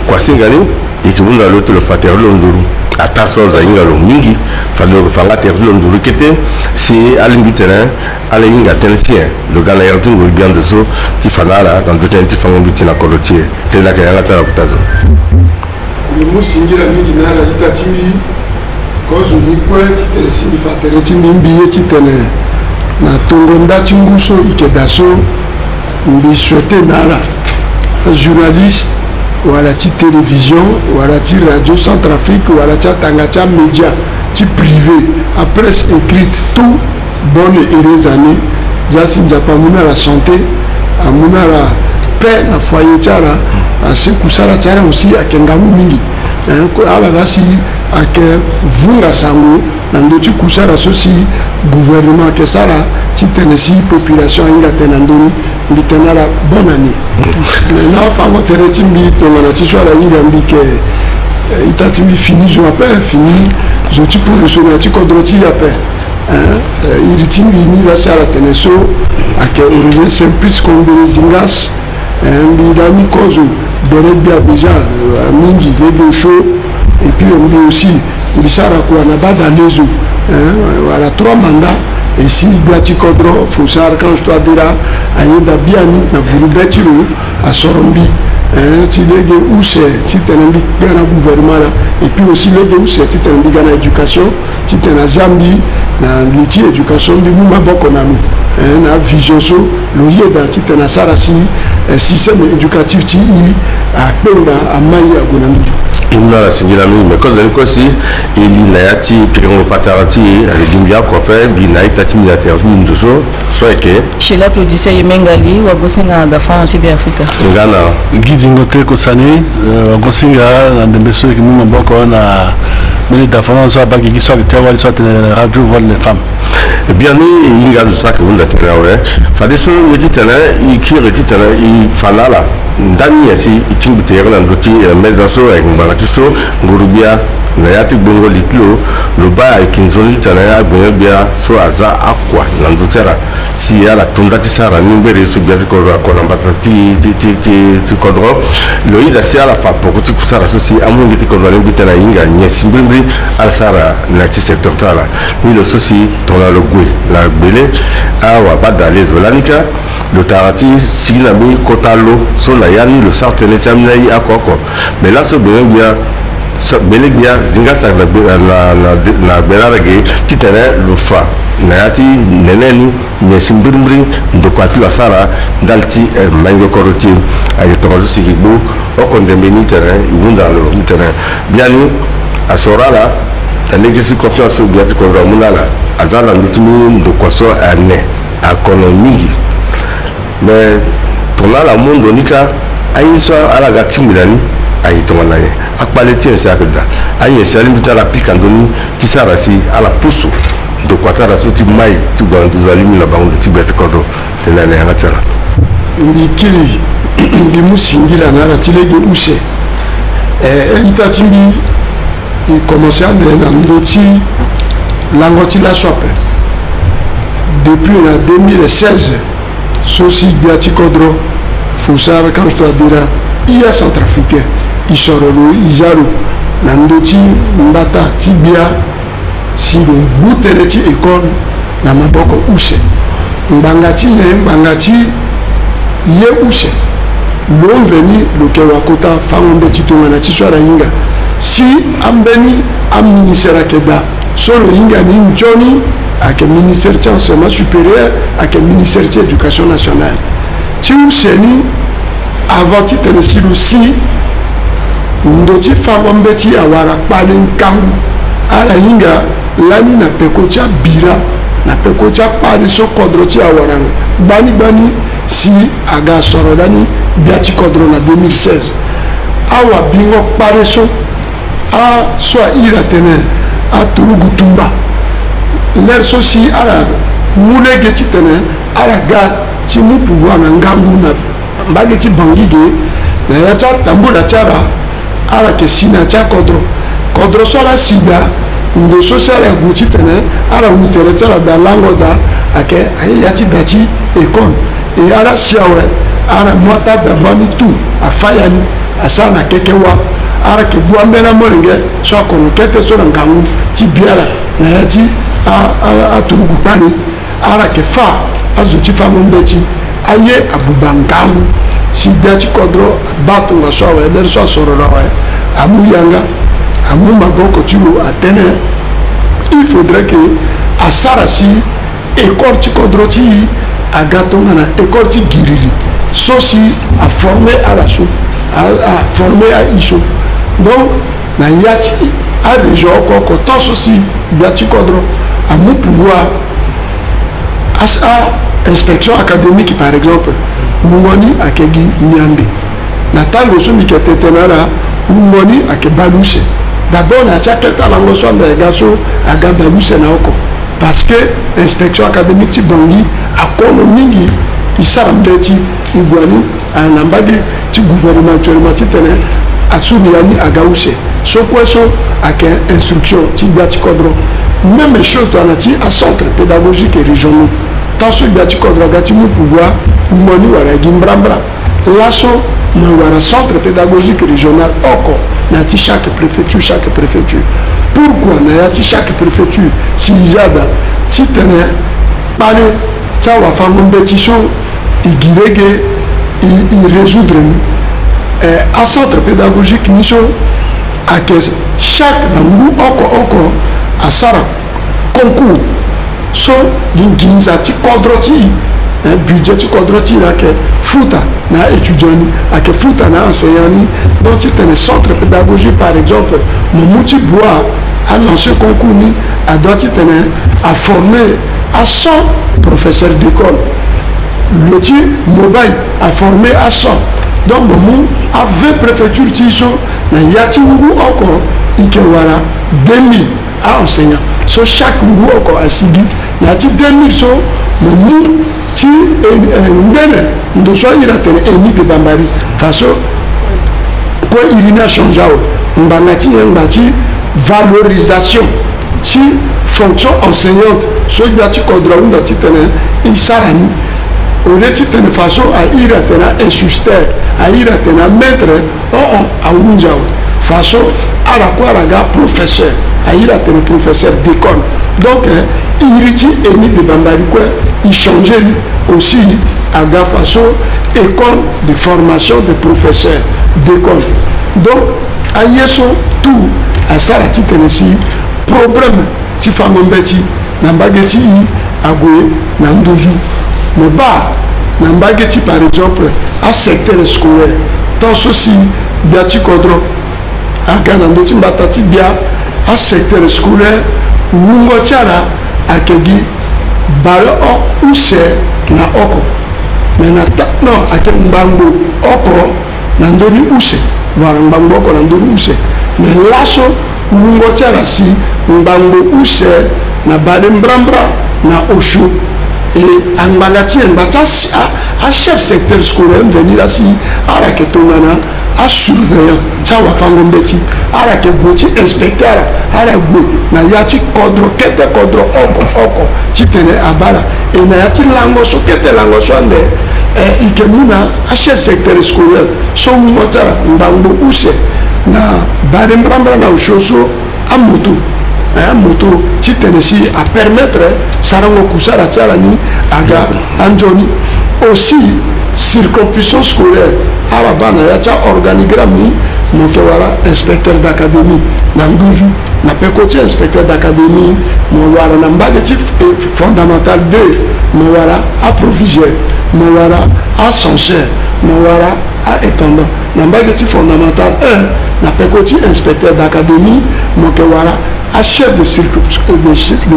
Kwasingani et que vous n'avez l'autre le fateur Londuru à Tassos à Ingalo Mingi fallo fangate Londuru qui était c'est à limbitana à la Inga Tennessee le gars là il a bien de so Tifanala dans le temps Fangombeti na Koloti tel la Kayanga la Putazo ni musingira mingi na la itatimi kozo ni kweti telesini fatereti mbiye titene na tongonda timbuso ikedaso mbi souhaité nara journaliste wala ti télévision wala ti radio Centrafrique wala ti tangata média ti privé à presse écrite tout bonne et heureuse année zasi nzapamuna la santé amuna la paix na foyer tara asi kusala tara aussi akengamu mingi ala rasi ake vunga sango na ndoti kusala sosi gouvernement ke sala ti Tennessee population inga tenandoni mbitena la bonne année na fango tereti mbi tongana ti swala inga mbi ke itati mbi fini zo après fini zo ti pour le sona ti kodroti après iriti mbi ni la sala Tennessee ake orele simplice kongole zingas mbi dami kozo Berebia déjà mingi les show et puis on dit aussi Bissara quoi na bada lezo voilà 3 mandats et si Gati Kodro Foussar quand je dois dire ayeda biani na Vurubetiro à Sorombi ti lege où c'est ti tenambi gana gouvernement et puis aussi lege où c'est ti tenambi gana éducation ti tena Zambi na liti éducation de muma boko na lu na vision so lo yeda ti tena sarasi système éducatif ti a pemba a mai a gonandu imna la singila mi mais cause de quoi si il na yati pirango patarati avec dimbia kope bi na itati mi interview ndoso so eke chez la Claudicea Yemengali wa gosinga da France bi Africa ngana gidingo te ko sani wa gosinga na ndembeso ki mu mboko na mini da France wa bagi ki so ke tawali so te radio voix les femmes bien ni inga zo saka wunda terawe fadiso yeditana ikire titana I falala ndani yasi itimbi na ndoti meza so ya mbangati so ngurubia na yati bongo litlo lo ba ikinzoli tana ya bia so aza akwa na ndotera si ya la tundati sara nimbere so bia ko na mbati kodro lo ida si ala fa poko ti kusara so si amungi ti kodro limbita na inga nyesimbri ala sara na ti secteur tala ni lo so si tona lo gwe la bele awa bada les volanika le tarati signa mi kotalo so la yani le sartene chamna yi akoko mais là so bien Belébia, Zingas na Belarage, qui tenait le fa. Nayati, Neneni, Nesimbrimbri, Ndokwatu la Sara, Dalti, Mango Koroti, Ayetorazu Sikibu, Okondemeni terrain, Iwunda le terrain. Biani, à Sorala, la négociation confiance au Biati Kodra Munala, Azala Nutumi, Ndokwaso, Ane, à Konomingi. Mais, tourna la monde onika, Aïssa, Alagati Milani, Aïtomanaye. Akbaleti ensakda ayi salim bitala pikandoni tisarasi ala pusu do kwatara soti mai tu gandu zalimi la bango tibet kodo tenane ngatara ndikili ndimusingila na la tilege use itatimbi il commençait à na ndoti langoti la chope depuis la 2016 sosi biati kodro Foussar quand je dois dire il y a centrafricain Isorolo, Izaro, Nandoti, Mbata, Tibia, si l'on boutele ti école, na maboko use. Mbangati ye use. L'on veni, le Kewakota, Fangombe Titongana, Tiswara Inga. Si ambeni, am ministère Keda, solo Inga ni Njoni, avec le ministère de l'enseignement supérieur, avec le ministère de l'éducation nationale. Si use ni, avant Tennessee aussi, ndoti fama mbeti awara pale nkangu ala inga lani na pekocha bira na pekocha pale so kodro ti awaranga bani si aga sorodani biati kodro na 2016 awa bingo pale so a so ira tene a turugu tumba ler so si ala mulege ti tene ala ga ti mu pouvoir na ngangu na mbage ti bangige na yata tambula tiara ara ke sina cha kodro so la sida ndo social aguchi tene ara utere tala da lango da ake ayati dachi ekon e ara siawe ara mota da bani tu afayani asana kekewa ara ke buambela molenge so kono kete so ngangu ti biara na yati a turugu pani ara ke fa azuchi fa mombechi aye abubangangu si dachi kodro batu nga so wa der so sorora wa amuyanga amu maboko tulo atene. Il faudrait que à Sarasi école ti kodro ti a gatonga na école ti giriri sosi a formé à la so a formé à iso donc na yati a région ko tant sosi yati kodro a mon pouvoir à inspection académique par exemple ngoni akegi nyambe na tango so mi ketete na ngoni akebaluse. D'abord, on a déjà quelques langues sur les gazo à Gabalou Sénaoko. Parce que l'inspection académique de Bangui, à Konomini, il s'est rendu à Iguani, à Nambadi, du gouvernement, à Souriani, à Gaousse. Ce quoi, à quelle instruction, Tibati Kodro. Même chose dans la centre pédagogique et régional. Tant ce Tibati Kodro, Gatimou pouvoir, Mouni, Wara Gimbrambra. Lasso, Mawara centre pédagogique régional, Oko. Nati chaque préfecture. Pourquoi nati chaque préfecture si jada si tene parler ça va faire mon bétition igirege il résoudre à centre pédagogique niso à que chaque nangu oko à sara concours so l'inginza ti kodroti un budget ti kodroti là que futa na étudiant à que futa na enseignant donc tu as un centre pédagogique par exemple Momouti Bois a lancé concours ni a doit à former à 100 professeurs d'école Loti Mobile a formé à 100 donc Momou a 20 préfectures qui sont na yati ngu encore ikewara 2000 à enseignants so chaque ngu encore a sigi yati 2000 so Momou ti ngene ndo so ira tene eni de bambari façon quoi il n'a changé mbangati mbati valorisation si fonction enseignante so yati kodra unda ti tene isarani on ti tene façon à ira tena insuster à ira tena maître a unjao façon à la quoi raga professeur à ira tena professeur d'école donc iriti eni de bambari quoi il changeait aussi à la façon école de formation de professeurs d'école. Donc, à Yeso, tout, à Sarati Tennessee, problème, si femme mbeti, n'ambageti, agoué, n'andozu. Mais bah, n'ambageti par exemple, à secteur scolaire, tant ceci, biati kodro, à Ganandoti Batati Bia, à secteur scolaire, Wungotiara, à Kegi, Balo, ou c'est na oko. Mais non, à quel mbango oko, n'andori use. Voilà, mbango oko, n'andori use. Mais lasso, Wungotiara si, mbango use, na badembrambra, na osho. Et en Malati, en Batas, à chef secteur scolaire, venir ici, à la Ketonana, à surveillant, ça va faire un petit, à la Kegoti, inspecteur, à la Gou, na yati kodro, kete kodro, oko, tu tenais à Bala, et na yati langoso, kete langoso, et Ikemuna, à chef secteur scolaire, son motara, mbango use, na badembrambra, na oshoso, à moto. Un moto qui Tennessee à permettre Sarango Kusara Tchalani Aga Anjoni aussi circonscription scolaire Arabana Yacha organigramme Montewara inspecteur d'académie Nandoujou na Pekoti inspecteur d'académie Mouara Nambagatif fondamental 2 Mouara à proviseur Mouara à censeur Mouara à étendant Nambagatif fondamental 1 na Pekoti inspecteur d'académie Montewara à chef de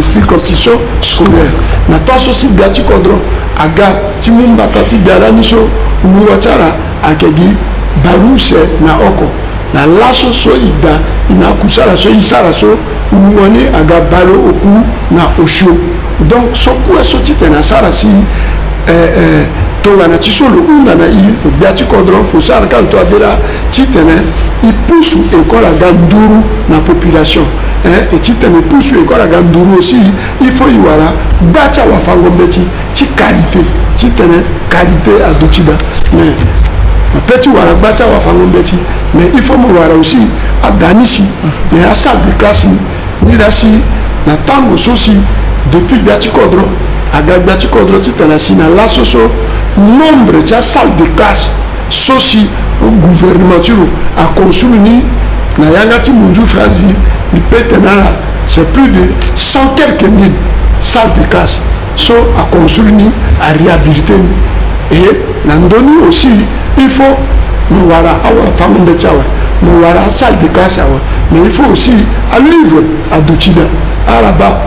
circonscription scolaire. Na pas aussi Gati Kodro, Aga, Timumba Tati Biaraniso, Ouatara, Akegi, Barouse, na Oko. Na Lasso Soida, Ina Kusara So, Isaraso, Ouane, Aga Balo Oku, na Osho. Donc, ce coup est sorti na Sarasi, tonga na chisolo una na i biati kodron fosar quand to adira titene i pousse école ganduru na population et titene pousse école ganduru aussi il faut y wala bacha wa fangombeti ti qualité titene qualité à dotiba mais petit wala bacha wa fangombeti mais il faut me wala aussi à danisi mais à salle de classe ni rasi na tango sosi depuis biati kodron aga biati kodron titene sina la soso nombre de salles de classe soci gouvernemental a construit na yangati munju France ni petenara c'est plus de 100 quelques mille salles de classe so a construit a réhabilité et nandoni aussi il faut nous voilà awa famille de chawa nous voilà salle de classe awa mais il faut aussi un livre à Douchida à là-bas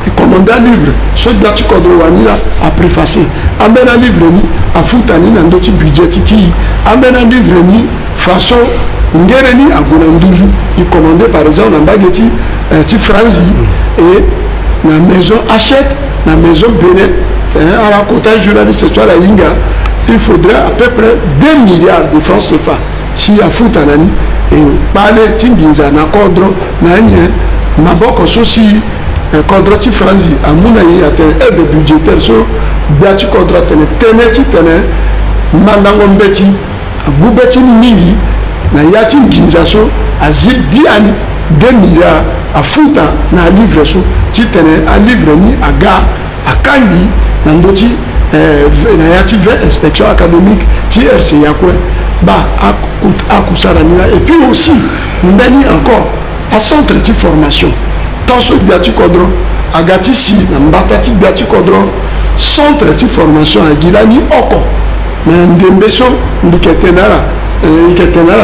et commander un livre ce que tu kodrowanira a préfacé amène un livre ni a foutani na ndoti budget titi amène un livre ni façon ngereni a gonanduzu il commandé par exemple na bageti ti franzi et na maison achète na maison Bénin c'est un racontage journaliste sur la Inga il faudrait à peu près 2 milliards de francs CFA si a foutanani et parler tinginza na kodro na nye maboko sosi contre Franzi à Mounaï a été budgétaire sur Biati contre Teneti Tene Mandango Mbeti Boubeti Mini na Yati Ginzaso à Zibiani 2 milliards à Fouta na livre so Titene à livre ni à Ga à Kandi Nandoti na Yati 20 inspection académique TRC Yakwe ba à Koussaranina et puis aussi Mbeni encore à centre de formation tant ce biati kodron agati si na mbatati biati kodron centre de formation à Gilani oko mais ndembeso ndiketenara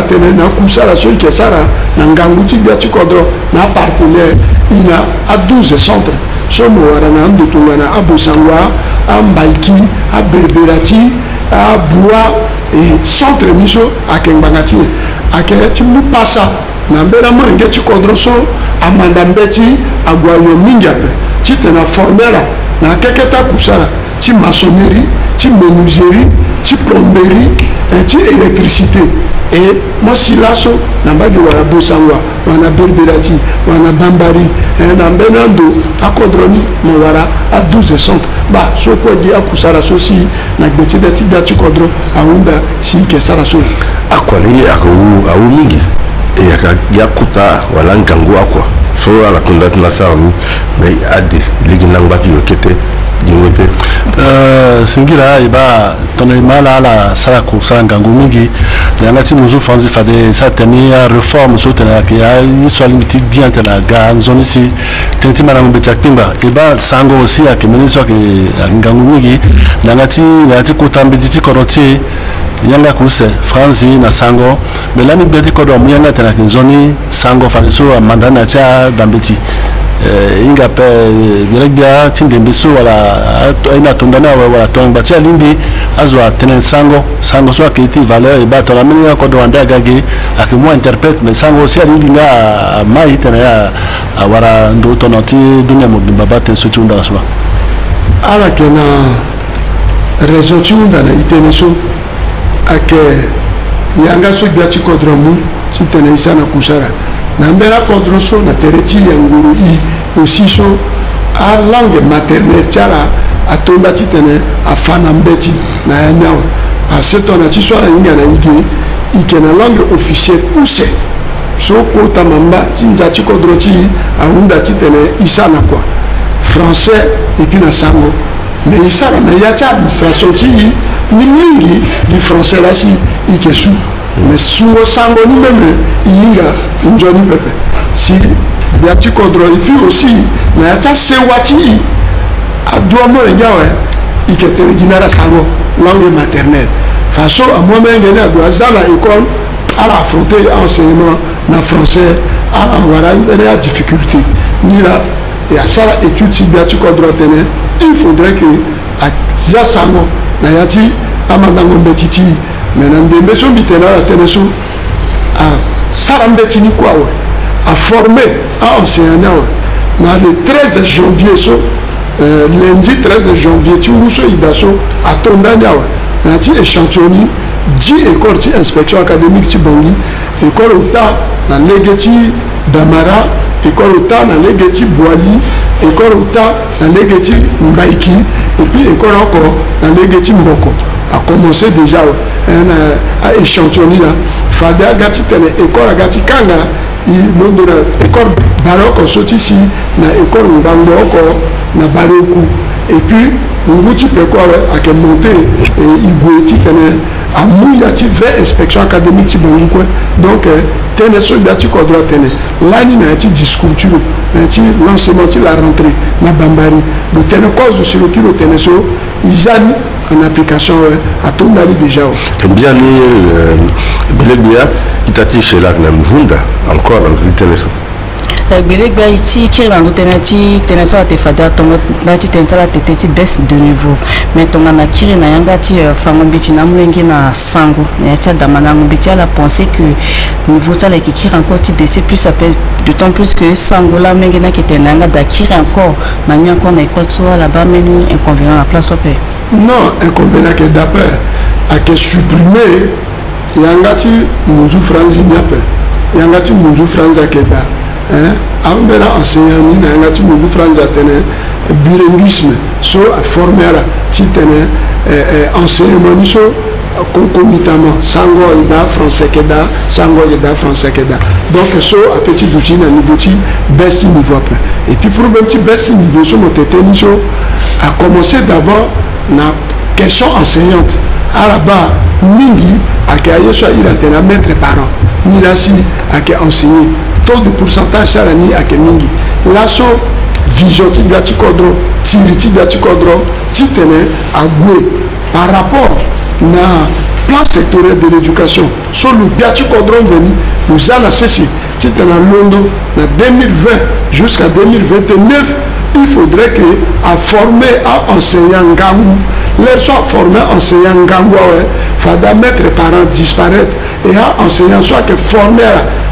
tene na kusala so ikesara na nganguti biati kodron na partenaire ina à 12 centres so mo wara na ndotungana abosangwa ambaiki aberberati abua et centre miso akengangati aketi mupasa na mbela mange ti kodroso amanda mbeti agwayo mingape ti tena formera na keketa kusala ti maçonnerie ti menuiserie ti plomberie ti électricité et moi silaso na mbagi wala bosangwa wana berberati wana bambari na mbenando akodroni mo wara a 12 centres ba so ko di akusala so si na gbeti beti biati kodro aunda si ke sala so akwali awu mingi et yakuta wala ngangu akwa so ala tunda tuna saami mais ade ligi nangati yokete jingwete singira iba tona imala ala sala ku sala ngangu mingi ngati muzu fanzi fade certaines réformes so tena ya soit limité bien tena ga zone si tenti mara mbeta kimba iba sango aussi akemeni so ke ngangu mingi ngati kutambiti koroti yanga kuse Franzi na sango melani beti kodo muyanga tena kinzoni sango faliso mandana cha dambeti inga pe biregia tindembeso wala ina tondana wala tonga tia limbi azwa tenen sango so akiti valeur e bato la menia kodo anda gage akimwa interprète mais sango si ali nga mai tena ya wara ndo tonoti dunya mobimba bate so tunda aswa ala kena réseau tunda na iteneso ake yanga so biati kodromu titena isana kusara na mbela kodroso na tereti yanguru i aussi so a langue maternelle tara atonda titene afana mbeti na yanao parce que on a tisho la inga na ige ikena langue officielle use so kota mamba tinja tikodroti aunda titene isana kwa français et puis na sango mais isana na yacha administration ti ni mingi di français là si ikesu mais sumo sango ni même yinga njoni pepe si biati kodro et puis aussi na yacha sewati adomo ngawe ikete ginara sango langue maternelle façon à moi-même ngene ado azala école à la affronter enseignement na français à la voilà une difficulté ni là et à ça étude si biati kodro tene il faudrait que à za sango na yati amandango mbetiti mais na ndembe so bitena la teneso a sarambeti ni kwa a former à enseigner na le 13 janvier so lundi 13 janvier tu muso idaso atondani awa nati échantillonni 10 écoles ti inspection académique ti bongi école ota na lege ti Damara, école ota na lege ti Boali, école ota na lege ti Mbaiki et puis école encore na lege ti Mboko a commencé déjà à échantillonner là fada gati tene école agati kanga londo na école baroko soti si na école Mbango oko na Baroku et puis nguti peko ake monté et igweti tene amouya ti vers inspection académique ti bongi quoi donc tene so gati ko droit tene lani na ti discours ti lancement ti la rentrée na Bambari le tene cause sur le kilo tene so izani en application à ton ali déjà bien ni belebia itati chez la Mvunda encore dans le tene so Belégba ici qui est dans le tenati tenaso a te fada tongo dati tentala tetesi baisse de niveau mais tonga na kiri na yanga ti fango bichi na mlengi na sango na cha damana ngbichi a la penser que niveau tala qui kiri encore ti baisser plus ça peut d'autant plus que sango la mlengi na qui tenanga da kiri encore na nya encore na école so là-bas mais ni inconvénient la place opé non inconvénient que d'après a que supprimer yanga ti muzu franzi nyape yanga ti muzu franza keda ambera enseignant na ngati muzu franza tene bilinguisme so former ti tene enseignement so concomitamment sango ida français keda sango ida français keda donc so a petit douci na niveau ti baisse niveau après et puis problème ti baisse niveau so moteteni so a commencé d'abord na question enseignante araba mingi akaye so ira tena maître parent ni la si ake enseigner taux de pourcentage sarani ake mingi laso vision ti biati kodro tiri ti biati kodro ti tene agwe par rapport na plan sectoriel de l'éducation so le biati kodro veni nous a ceci ti tene londo na 2020 jusqu'à 2029 il faudrait que à former à enseignant ngangu les soit formés enseignant ngangu fada mettre parents disparaître et à enseignant soit que former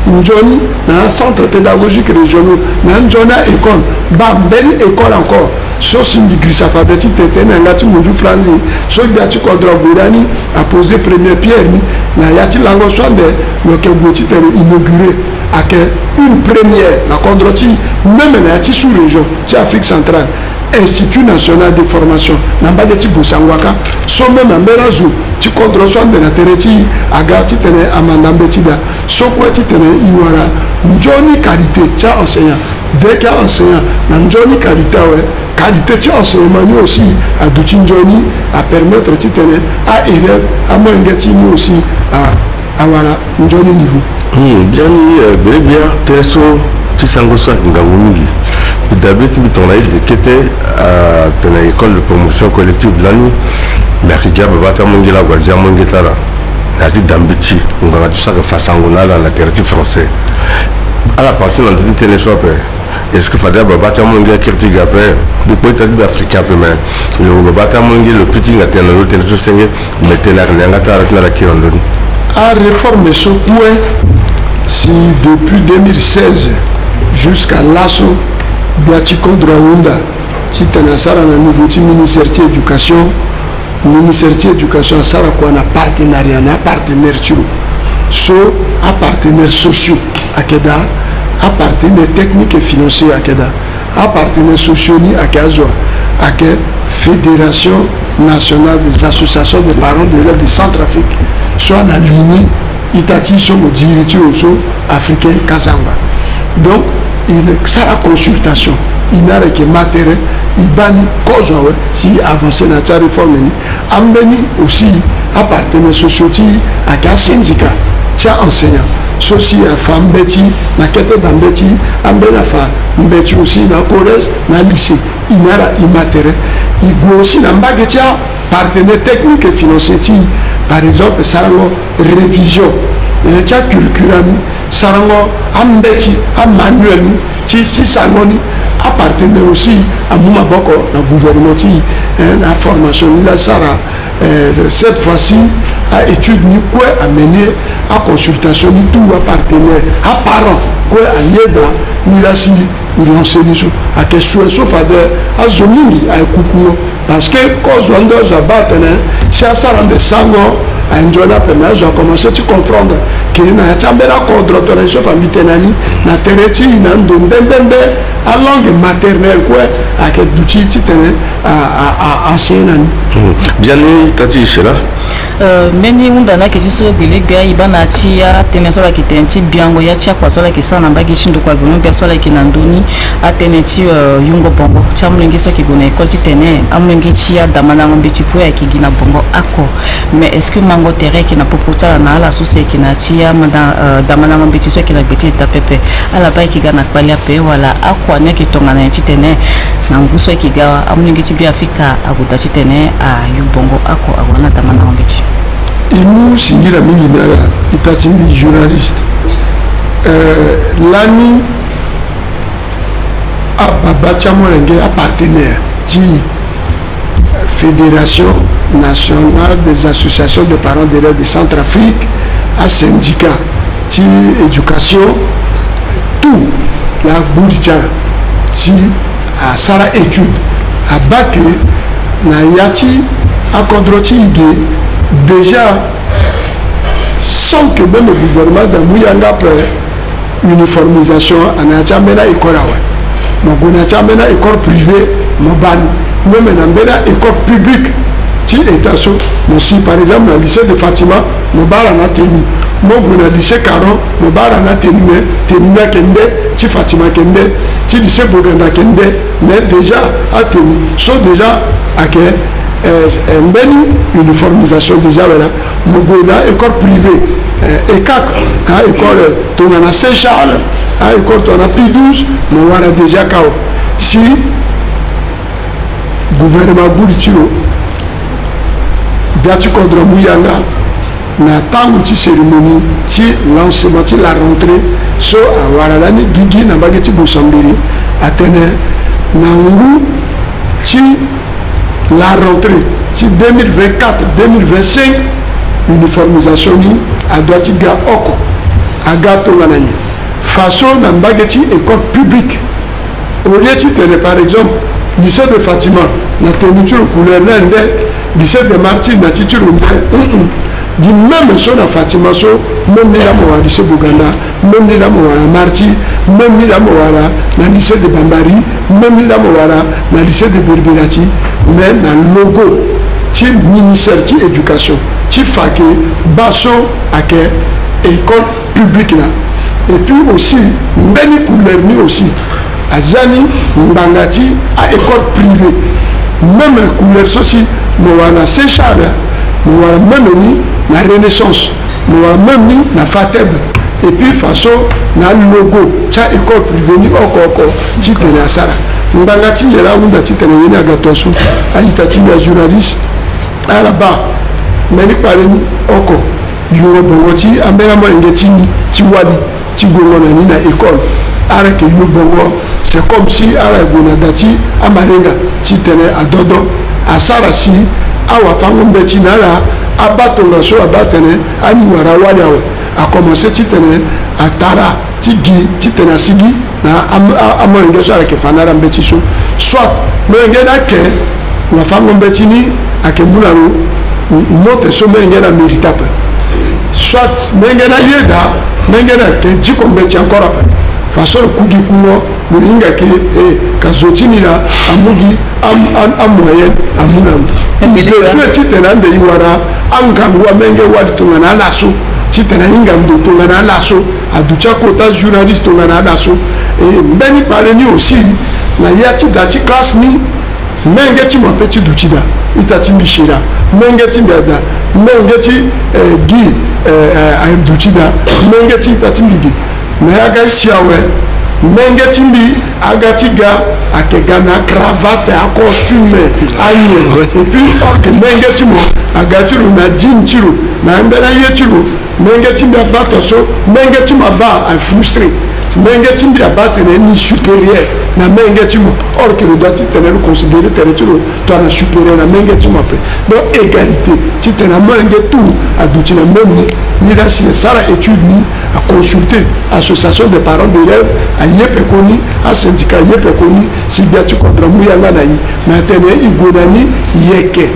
Njoni na centre pédagogique régional na njona école bambeni école encore so singri sa fadeti tetene ngati muju franzi so biati kodro burani a posé première pierre ni na yati lango swande lo ke boti tero inauguré à que une première la kodroti même na yati sous région ti Afrique centrale Institut national de formation nambade ti Bosangwaka so même ambera zo ti kodro swande na tereti agati tene amandambe ti da so quoi ti tene iwara njoni qualité ti enseignant dès qu'il enseignant na njoni qualité qualité ti enseignement ni aussi à douti njoni à permettre ti tene à élève à mangeti ni aussi à wala njoni niveau bien bien teso ti sango so ngangu mingi d'habitude on a eu des quêtes à l'école de promotion collective l'année mais qui a battu mongela gwazia mongetara na ti dambiti on va tout ça que fasangona dans la territoire français à la passée dans le téléscope est-ce que fada battu mongela critique après beaucoup d'états africains peu mais le battu mongela le petit ngaté na le téléscope senge mettait la ngata avec la kirondoni à réformer ce point si depuis 2016 jusqu'à l'asso biati kodro wunda ti tena sara na niveau ti ministère de éducation sara kwa na partenariat na partenaire tiro so a partenaires sociaux akeda a partenaire technique et financier akeda a partenaires sociaux ni akazo ake fédération nationale des associations de parents d'élèves de Centrafrique soit na ligne itati so modiri oso africain kazamba donc il sera consultation il n'a que matériel il bani cause si avancer dans sa réforme ni ambeni aussi appartenir société à un syndicat tia enseignant ceci à femme beti na kete d'ambeti ambena fa mbeti aussi dans collège na lycée il n'a immatériel il go aussi na mbagetia partenaire technique et financier par exemple sarango révision tia curriculum sarango ambeti a manuel ti sangoni appartenir aussi à Moumaboko, le gouvernement, la formation, la Sara, cette fois-ci à étude ni quoi à mener à consultation ni tout à partenaire à parents quoi à yeda ni là si il enseigne sur à que soit sauf à zomini à coucou parce que cause on doit abattre c'est à ça rendre sango à enjoyer la peine j'ai commencé à comprendre que na chambera contre ton chef famille tenani na tereti na ndembembe à langue maternelle quoi à que d'outils tu tenais à enseigner bien tati cela meni undana ke tiso bilegya ibana tia teneso la kitenti biango ya tia kwa sola kisana mbagi chindu kwa gono bia sola kinanduni ateneti yungo bongo chamlengi so kigona école titene amlengi tia damana ngombe tipo ya kigina bongo ako mais est-ce que mango terre qui na popota na ala sose kina tia damana ngombe tiso kina beti tapepe ala ba kigana kwali ape wala akwa ne kitonga na titene na nguso kigawa amlengi tibia Afrika aguda titene a yubongo ako agona damana ngombe ti Imu Singira Minginara, Itatimbi journaliste. L'année à Babatiamorenge, à partenaire de Fédération nationale des associations de parents d'élèves de Centrafrique, à syndicat, de éducation, tout, la Boudjara, à Sara étude, à Baké, Nayati, à Kodroti Ige. Déjà, sans que même le gouvernement d'Amouyanga pour uniformisation, on a jamais école. On a jamais école privée, même une école publique. Si par exemple, dans le lycée de Fatima, on a tenu. Moi, dans le lycée Caron, on a tenu. Si Fatima Kende, si le lycée Boganda Kende, mais déjà a tenu. Sauf déjà à quel une uniformisation déjà voilà Mogona école privée et quatre école Tongana Saint-Charles école Tongana P12 mais voilà déjà quand si gouvernement Bouditiro Biatu Kodro Mouyanga na tangu ti cérémonie ti lancement ti la rentrée so awara ni gigi na bageti Bosambiri atene na ngu ti la rentrée, si 2024-2025, uniformisation ni à Douatiga Oko, à Gato Manani. Façon dans Bageti école publique. Au lieu de par exemple, lycée de Fatima, na teniture couleur nende, lycée de Martin, na titure di même chose à Fatima, so, même ni la moa lycée Bouganda, même ni la moa Marti, même ni la moa na lycée de Bambari, même ni la moa na lycée de Berbirati, mais na logo, ti ministère de l'éducation, ti faké, basso à école publique là. Et puis aussi, mbeni couleur aussi, à Zani, Mbangati, à école privée. Même couleur aussi, nous avons Saint-Charles, nous avons même ni la Renaissance, nous avons même ni la Fateb. Et puis façon, na logo, cha école privée ni oko, ti tena sara. Mbangati yera unda ti tena yena gatoso, ayitati ya journaliste, araba, meni pareni oko, yoro bongoti, ambera mo ngeti ti wali, ti gongona ni na école. Ara ke yobongo, c'est comme si ara gona dati amarenga ti tena adodo, asara si awa fango mbeti nara abatonga so abatene ani wara wali awe. A commencé titene à Tara, Tigi, titena Sigi, na amoringeso avec Fanara Mbetiso, soit Mengena Ke, ou la femme Mbetini, à Kemunaro, monte so Mengena méritable. Soit Mengena Yeda, Mengena Ke Djikombeti encore après. Façon Kugi Kuno, le Hingake, et Kazotini là, Amugi, Amoyen, Amunaru. Le titena de Iwara, Angangwa Menge Waditungana Lasso. Si tu as un gando, tu as un lasso, à Ducha Kota, journaliste, tu as un lasso. Et Mbeni Pareni aussi, na yati dati classe ni, Mengeti mon petit Duchida, Itati Michira, Mengeti Bada, Mengeti Guy Duchida, Mengeti Itati Migi, Meaga Siawe, Mengeti Mbi, Agatiga, Akegana, cravate, à costume, aïe. Et puis, Mengeti Mo, Agatiru, na Djintiru, na Mbena Yetiru. Mengeti mba batoso, mengeti mba a frustré. mengeti mbi abattre ni supérieur na mengeti mo or que le doit tenir considérer territoire toi na supérieur na mengeti mo pe donc égalité tu tena mengetu aduti na même ni la si sara étude ni à consulter association de parents d'élèves à yepekoni à syndicat yepekoni si bien tu contre muyanga na yi maintenant igonani yeke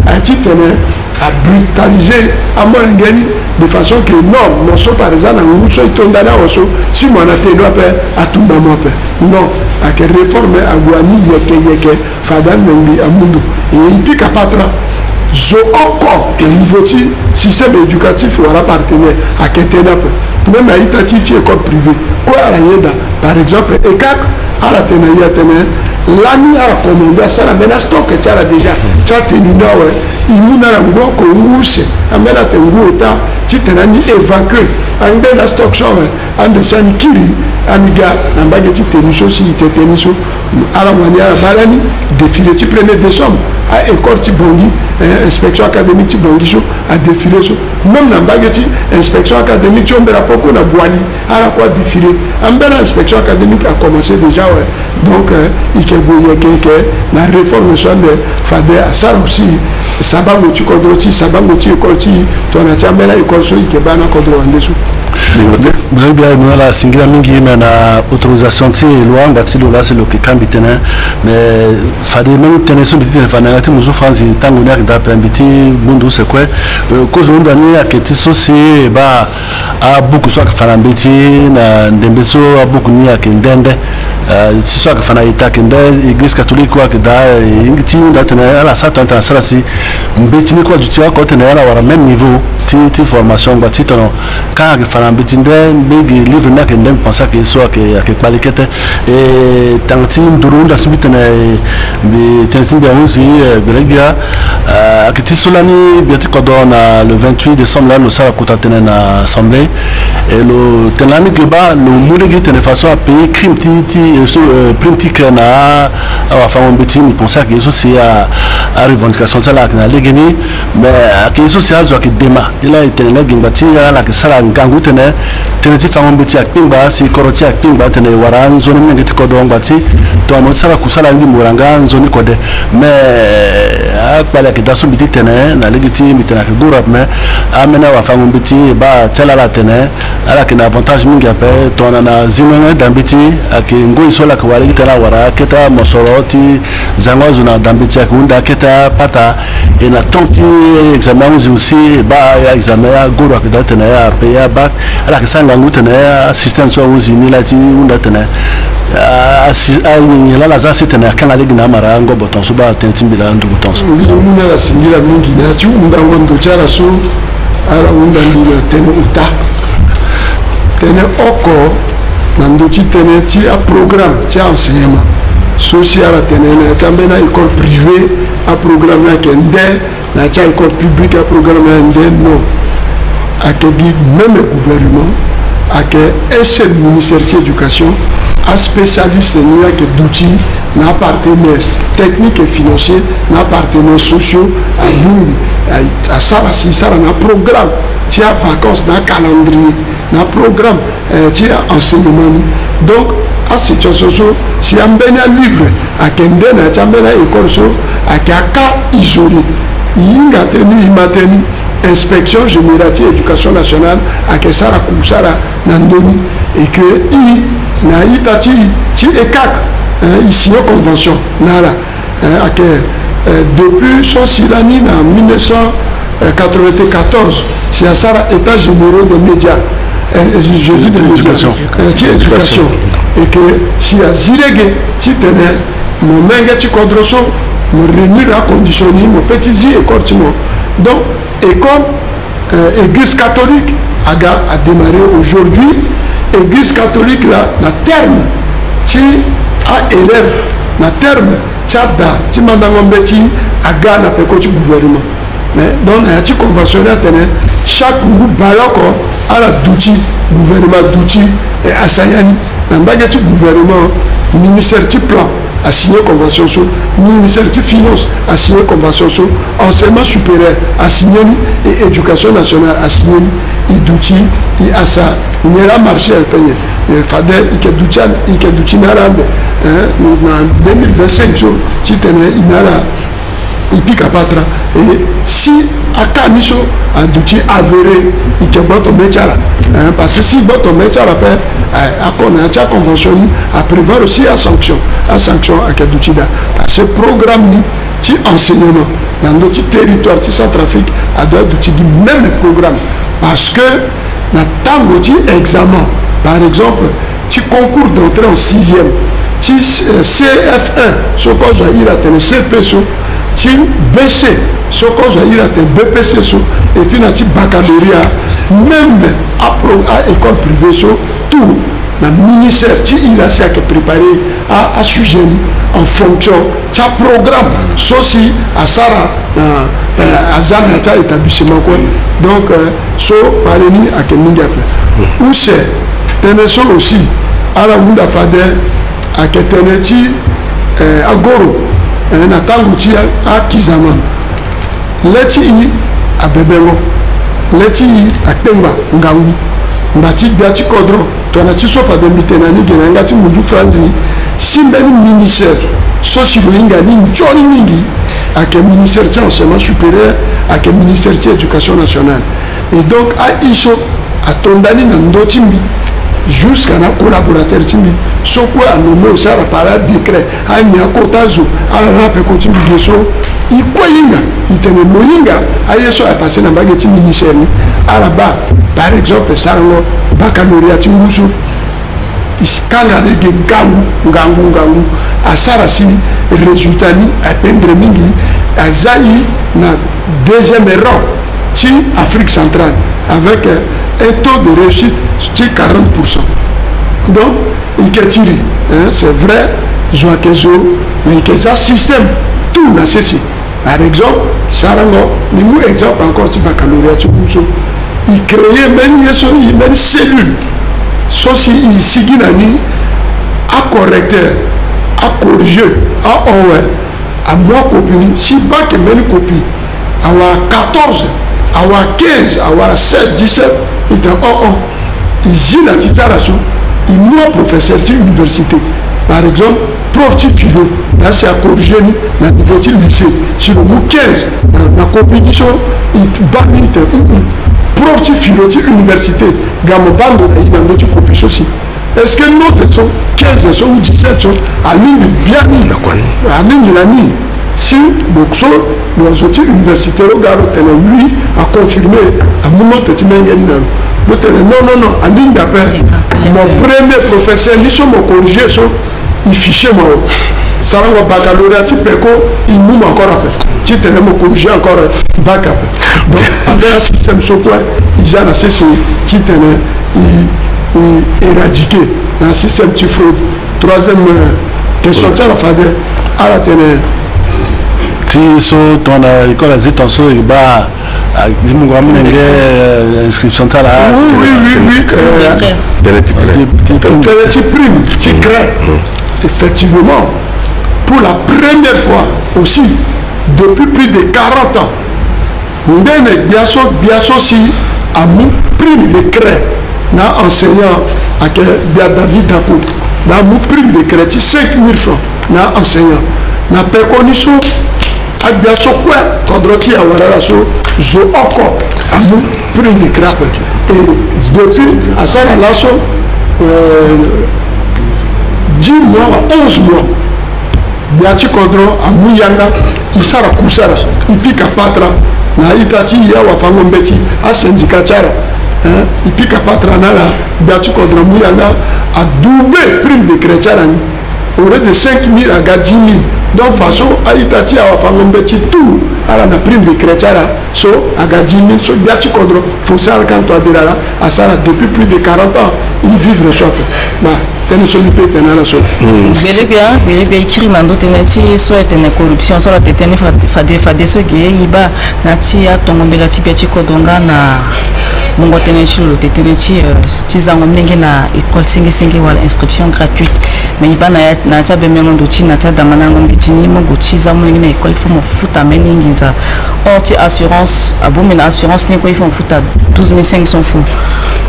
a ti tena à brutaliser à Morangani de façon que non, mon so par exemple, nous sommes tondana osso, si mon atténué à tout moment non, à que réforme à Guani yeke fadan n'engi à Mundu et puis qu'à patra zo encore le niveau de système éducatif ou à partenaire à Ketenap même à Itati école privée quoi à la yeda par exemple ECAC à la tenaïa l'année à commander ça la menace stock que tu as déjà tu as tenu là ouais il n'y a pas de congousse amena tenguota tu t'es évacué en de la stock show en de sanikiri aniga n'ambage tu t'es mis aussi tu t'es mis à la manière balani défilé tu prenais des sommes à école tu bongi inspection académique tu bongi à défiler même n'ambage tu inspection académique tu on verra beaucoup na boali à la quoi défiler en belle inspection académique a commencé déjà ouais donc il na réforme soit de fader à ça aussi sabango tu kodroti sabango tu école tu on a tiamela école so ikebana kodro andesu vous bien nous la singulière mingi na autorisation ti loi ngati lo la c'est le kambi tena mais fader même tena so bitine fana ngati muzo franzi tango nya da pembiti bundu c'est quoi cause on donne à que ti soci ba a beaucoup soit fana biti na ndembeso a beaucoup ni à kendende si soit fana itakende église catholique quoi que da ngiti nda tena la sa tanta sala si mbeti ni quoi du tia côté na la même niveau ti formation ba ti tono ka que fana biti big livre na que ndem pensa que soit que balikete et tanti nduru da sibitene bi tanti bien aussi belegia que ti solani biati kodona le 28 décembre là le sala kotatene na assemblée et le tenani que ba le moulegi tene façon à payer crime ti prime ti na a fa on biti ni pensa que c'est à revendication ça là na legeni mais que c'est à zo que dema il a été là gimbati la que sala ngangu tene teneti fango beti akpimba si koroti akpimba tene wara nzoni ngeti kodo ngati to mo sala kusala ngi muranga nzoni kode mais akpala ke daso biti tene na legiti mitena ke gurap me amena wa fango beti ba tela la tene ala ke na avantage mingi ape to na zimwe dambiti ake ngoi sola ke wala gitela wara keta mosoroti zangozo na dambiti akunda keta pata et na tonti examen aussi ba ya examen ya gurap ke datena ya pe ya bac ala ke sanga ngutene assistant so uzini lati undatene ni la za sitene kanga legina mara ngo boton so ba tentimbila ndugu tonso muna la singila mingi na tu undango ndo chara so ara undandina tene uta tene oko na ndochi tene ti a programme ti enseignement social tene na tambena école privée a programme na kende na cha école publique a programme na ndé non à que même le gouvernement à que un seul ministère de l'éducation un spécialiste qui d'outils n'a partenaire technique et financier n'a partenaire sociaux à Bumbi à ça si ça un programme tu as vacances dans calendrier un programme tu as enseignement donc à situation si un ben livre à Kende na tu as ben école so à cas isolé il a tenu inspection générale de l'éducation nationale à Kessara Kousara Nandoni et que na itati ti ECAC ici en convention nara à que depuis son silani en 1994 c'est à Sara état généraux des médias je dis de l'éducation et que si à Zirege ti tenait mon menga ti kodroso mon réunir à conditionner mon petit et cortiment donc école église catholique a démarré aujourd'hui église catholique là na terme ti a élève na terme tchada ti mandangombe ti aga na peko ti gouvernement mais donc na ti conventionnel tene chaque ngu baloko ala douti gouvernement douti et asayani na mbage ti gouvernement ministère ti plan a signé convention sur ministère de Finances a signé convention sur enseignement supérieur a signé et éducation nationale a signé idouti et à ça n'ira marché peine fadel ike douti narambe en 2025 jours tu tenais inara ipika patra et si aka miso aduti avéré ike boto mechara parce que si boto mechara pe akona cha convention à prévoir aussi à sanction à Kadouchida parce que programme ni ti enseignement dans notre territoire ti Centrafrique a doit d'utiliser même programme parce que na tango ti examen par exemple ti concours d'entrée en 6e ti CF1 so ko jaira ten CP so ti BC so ko jaira ten BPC so et puis na ti baccalauréat même à école privée so tout le ministère qui a préparé à sujet en fonction de programme ceci à Sarah à Zana établissement quoi donc so parmi à Keninga où c'est tenez aussi à la Wunda Fader à Keteneti à Goro na Tanguti à Kizama leti à Bebelo leti à Temba Ngangu mbati biati kodro tona ti sofa de mitenani genanga ti munju franzi simbeni ministère soci loinga ni njoni mingi avec le ministère de l'enseignement supérieur avec le ministère de l'éducation nationale et donc à iso à tondani na ndotimbi jusqu'à na collaborateur timbi soko a nommé au sara par décret a nya kotazo a la pe ko timbi geso ikoyinga itene loinga a yeso a passé na bageti ministère ni araba par exemple sarango baccalauréat timbuso iskanga de ngangu asara si résultat ni a pendre mingi azai na deuxième rang ti Afrique centrale avec un taux de réussite de 40%. Donc, il y a c'est vrai, mais il y a un système, tout n'a cessé. Par exemple, Sarango, nous exemple encore du baccalauréat, il créait même une cellule, sauf il s'y à correcteur, à corriger, à envoyer, à moi copie, si pas que même copie, à 14, à 15, à 16, 17, il est en ils ont titularisation, ils m'ont professeur de l'université. Par exemple, prof de philo, là c'est à corriger dans le niveau du lycée. Sur le mot 15, dans la compétition, il banit prof de philo de l'université. Gamma bando, il y a une autre copie aussi. Est-ce que nous sont 15 ou 17 sont à l'île bien mis à l'île de la nuit? Si Boxo, nous avons universitaire, lui a confirmé à mon petit mengen. Non, en ligne d'appel, mon premier professeur, nous sommes corrigés sur il fichier moi. Ça va au baccalauréat, tu peux il nous encore après. Tu te l'as corrigé encore bac après. Donc, avec un système sur quoi ils ont cessé, tu te l'as éradiqué dans le système de fraude. Troisième question, tu as la fadé à la télé. Si ton école a dit ton saut, il va inscription là. Oui. Prime, tu crées. Effectivement, pour la première fois aussi, depuis plus de 40 ans, nous avons bien si à mon prime de crée, na enseignant à David Dapo, na mon prime de crée, 5 000 francs, na enseignant, na péconiso. Abiaso quoi Kodroti Awarara so zo oko amu prix de crap et depuis à ça là so 10 mois 11 mois Biati Kodro amu yanga isara kusara ipika patra na itati ya wafango mbeti a syndicat chara ipika patra na la Biati Kodro amu yanga a doublé prime de chrétien au lieu de 5 000 à 10 000. Donc, façon, à Itati, à Wafangombechi, tout, à la prime de chrétien, so, à 10 000, so, Biati Kodro, Fossar, quand tu as dit là, à ça, depuis plus de 40 ans, ils vivent le choc. Bah, tenez sur le pays, tenez la chose. Bien, écrit dans d'autres métiers, soit une corruption, soit la tétanie, fadé, ce qui est, il va, Nati, à ton moment, la Biati Kodonga, na. Mungo tene sur le téténéti tizango mnenge na école singi wala inscription gratuite mais il na cha bemengo ndochi na cha damana ngombe tini mongo chiza mo ngina école faut mo futa meninginza or ti assurance abomi na assurance ni ko il faut futa 12500 francs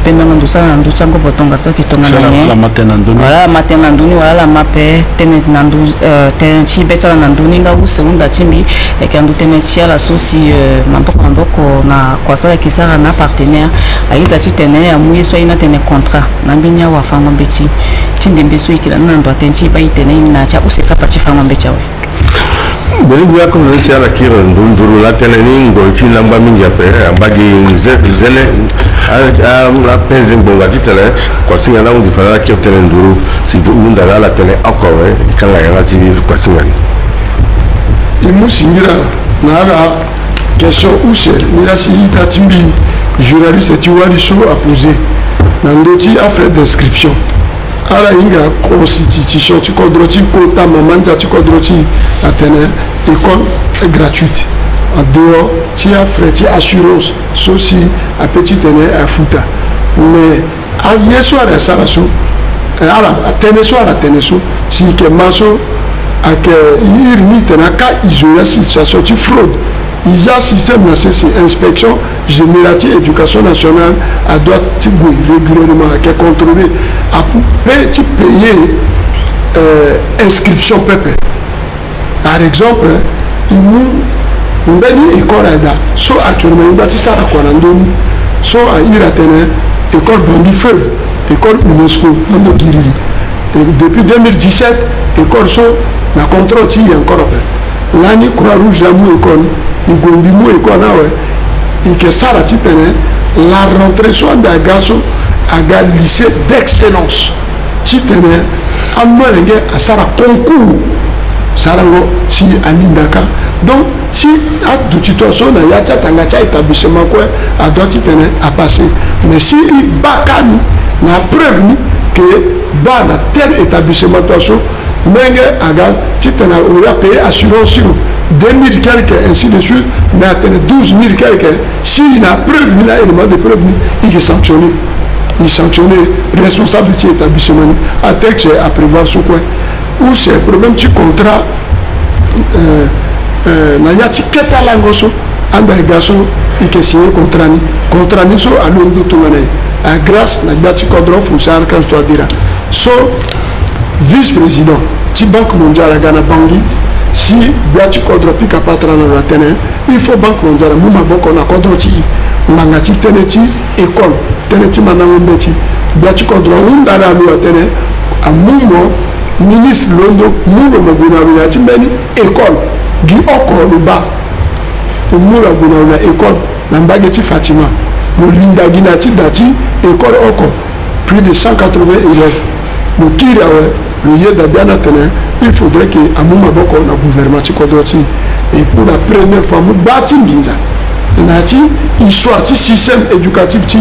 bemengo ndo sala ndo chango botonga so ki tonga na la matin ndoni voilà matin ndoni voilà la mape tene nandu tenchi betala ndoni nga u segunda chimbi e kandu tene chia la sosi mamboko na kwa sala kisara na partenaire aita chi tene ya muye so ina tene contrat na mbinya wa fango mbeti tindembe so ikila nando atenchi ba itene ina cha useka pa chi fango mbechawe beli buya ko zesi ala kiro ndunduru la tele ni ngo chi lamba minja pe ambagi zele la penzi mbonga titele kwa singa na unzi fala kiro tele nduru si unda la tele akowe ikanga yanga ti kwa singa imusingira na ala question use mira si tatimbi journaliste ti wali so a poser nandoti a frais d'inscription ala inga constitution ti kodroti kota mamanja ti kodroti atene école gratuite en dehors ti a frais ti assurance so si a petit tene a futa mais a yeso ala sara so ala atene so si ke maso ak irni tena ka isoler situation ti fraude il y a un système de inspection générale éducation nationale à droite régulièrement qui est contrôlé à payer inscription pépé. Par exemple, il y a une école soit actuellement il y a une soit à Iratene, école Bandifeu, école UNESCO, depuis 2017, école soit la contrôle qui est encore l'année Croix-Rouge l'amour école igombi mu école nawe ike sara titene la rentrée soit d'agaso aga lycée d'excellence titene amorenge a sara concours sarango si anindaka donc si a du situation na ya tanga cha établissement quoi a doit titene a passer mais si bakani na preuve que ba na tel établissement toso menge aga titena on a payé assurance sur 2000 quelques ainsi de suite mais atteint 12 000 quelques s'il n'a preuve il a élément de preuve il est sanctionné responsabilité établissement à texte à prévoir sur quoi ou c'est problème du contrat na yati ketalangoso anda gaso ike signé contrat ni so alondo tongane à grâce na yati kodro fusar quand je dois dire so vice-président ti banque mondiale Ghana Bangui si biati kodro pika patra na ratene il faut banque mondiale muma boko na kodro ti mangati teneti école teneti manango mbeti biati kodro unda na lu atene amumo ministre londo muro maguna ru ti meni école gi oko lu ba muro maguna na école na mbageti Fatima le linda gina ti dati école oko plus de 180 élèves le kirawe le yeda biana tene il faudrait que amuma boko na gouvernement ti kodroti et pour la première fois mu bati nginza nati histoire ti système éducatif ti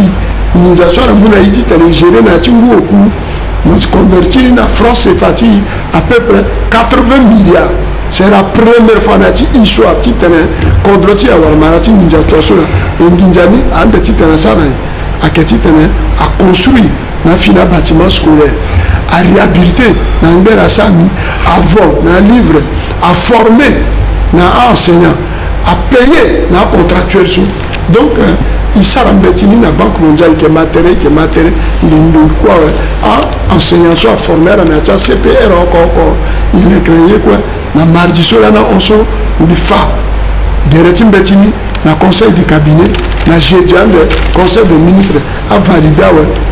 nginza so na muna yiti tene gérer na ti ngoku nous convertir na France et fati à peu près 80 milliards c'est la première fois na ti histoire ti tene kodroti a warmara ti nginza to so na nginza ni ande ti tene sana aketi tene a construire na fina bâtiment scolaire à réhabiliter na ngera sami à vendre na livre à former na enseignant à payer na contractuel sous donc il s'arrambetini na banque mondiale que matériel il quoi à enseignant soit former à médecin CPR encore il est créé quoi na mardi sola na onso bifa dereti mbetini na conseil du cabinet na jeudi le conseil des ministres a validé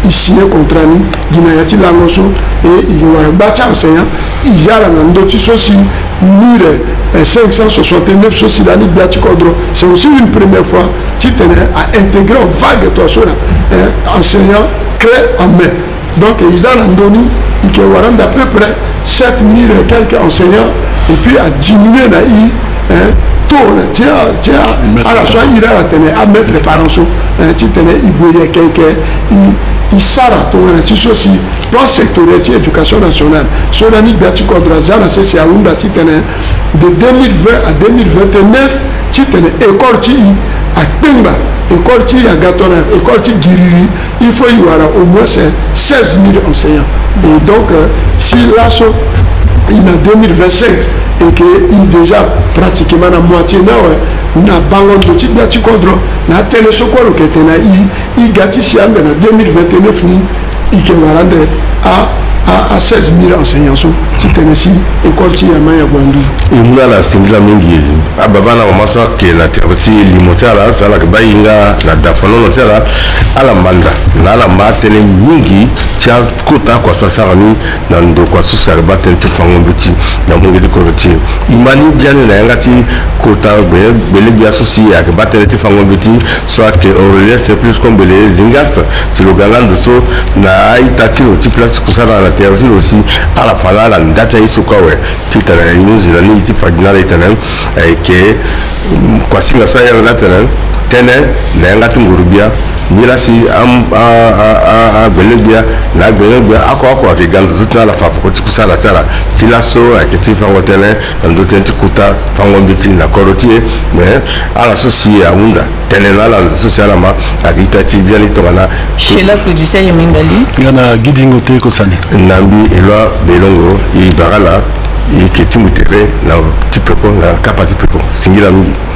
il signé contrat ni ginayati langoso et il y a bâti enseignant il y a un ndoti soci 1569 soci l'année biati kodro c'est aussi une première fois qui tenait à intégrer une vague toi sur enseignant créé en mai donc ils ont donné il y a à peu près 7000 et quelques enseignants et puis à diminuer na tiens à la soirée il a tenu à mettre les parents sur tu tenais il quelqu'un il s'arrête ton tu aussi plan sectoriel éducation nationale sur l'année biati kodra zana c'est à Lunda tu tenais de 2020 à 2029 tu tenais école tu à Pemba, école qui à Gatona, école qui Giriri, il faut y avoir au moins 16 000 enseignants. Et donc, si l'ASSO, il a 2025 et qu'il est déjà pratiquement la moitié, na bangon de type de Tikodro, na télésocolo qui était il gâtit si en 2029 ni il à 16 000 enseignants qui Tennessee école qui a maya Guandouj. Et nous la singla mingi abavana mamasa que la terti limotala ça la bayinga la dafano notala ala manda na la matene mingi tia kota kwa sasa ni na ndo kwa susa ba tente fango biti na mungi de koroti imani bien na ngati kota bele bia sosi ya ba tente fango biti soit que Aurélien c'est plus comme les zingas c'est le galant de so na itati au place kusala la terti aussi à la fala la data isukawe titana yuzila ni tipagina itana que kwa singa so ya la tana tene na ngati ngurubia nila si a belebia na belebia akwa ke gandu tutna la fa ko tikusala tala tilaso aketi fa ngotene ndo tenti kuta fango mbiti na korotie mais ala sosi ya unda tene na la sociala ma akita ti bien itona Sheila Kudisa Yemingali ngana gidingo te ko sani nambi elwa belongo i barala i keti mutere na tipeko na kapati peko singila mingi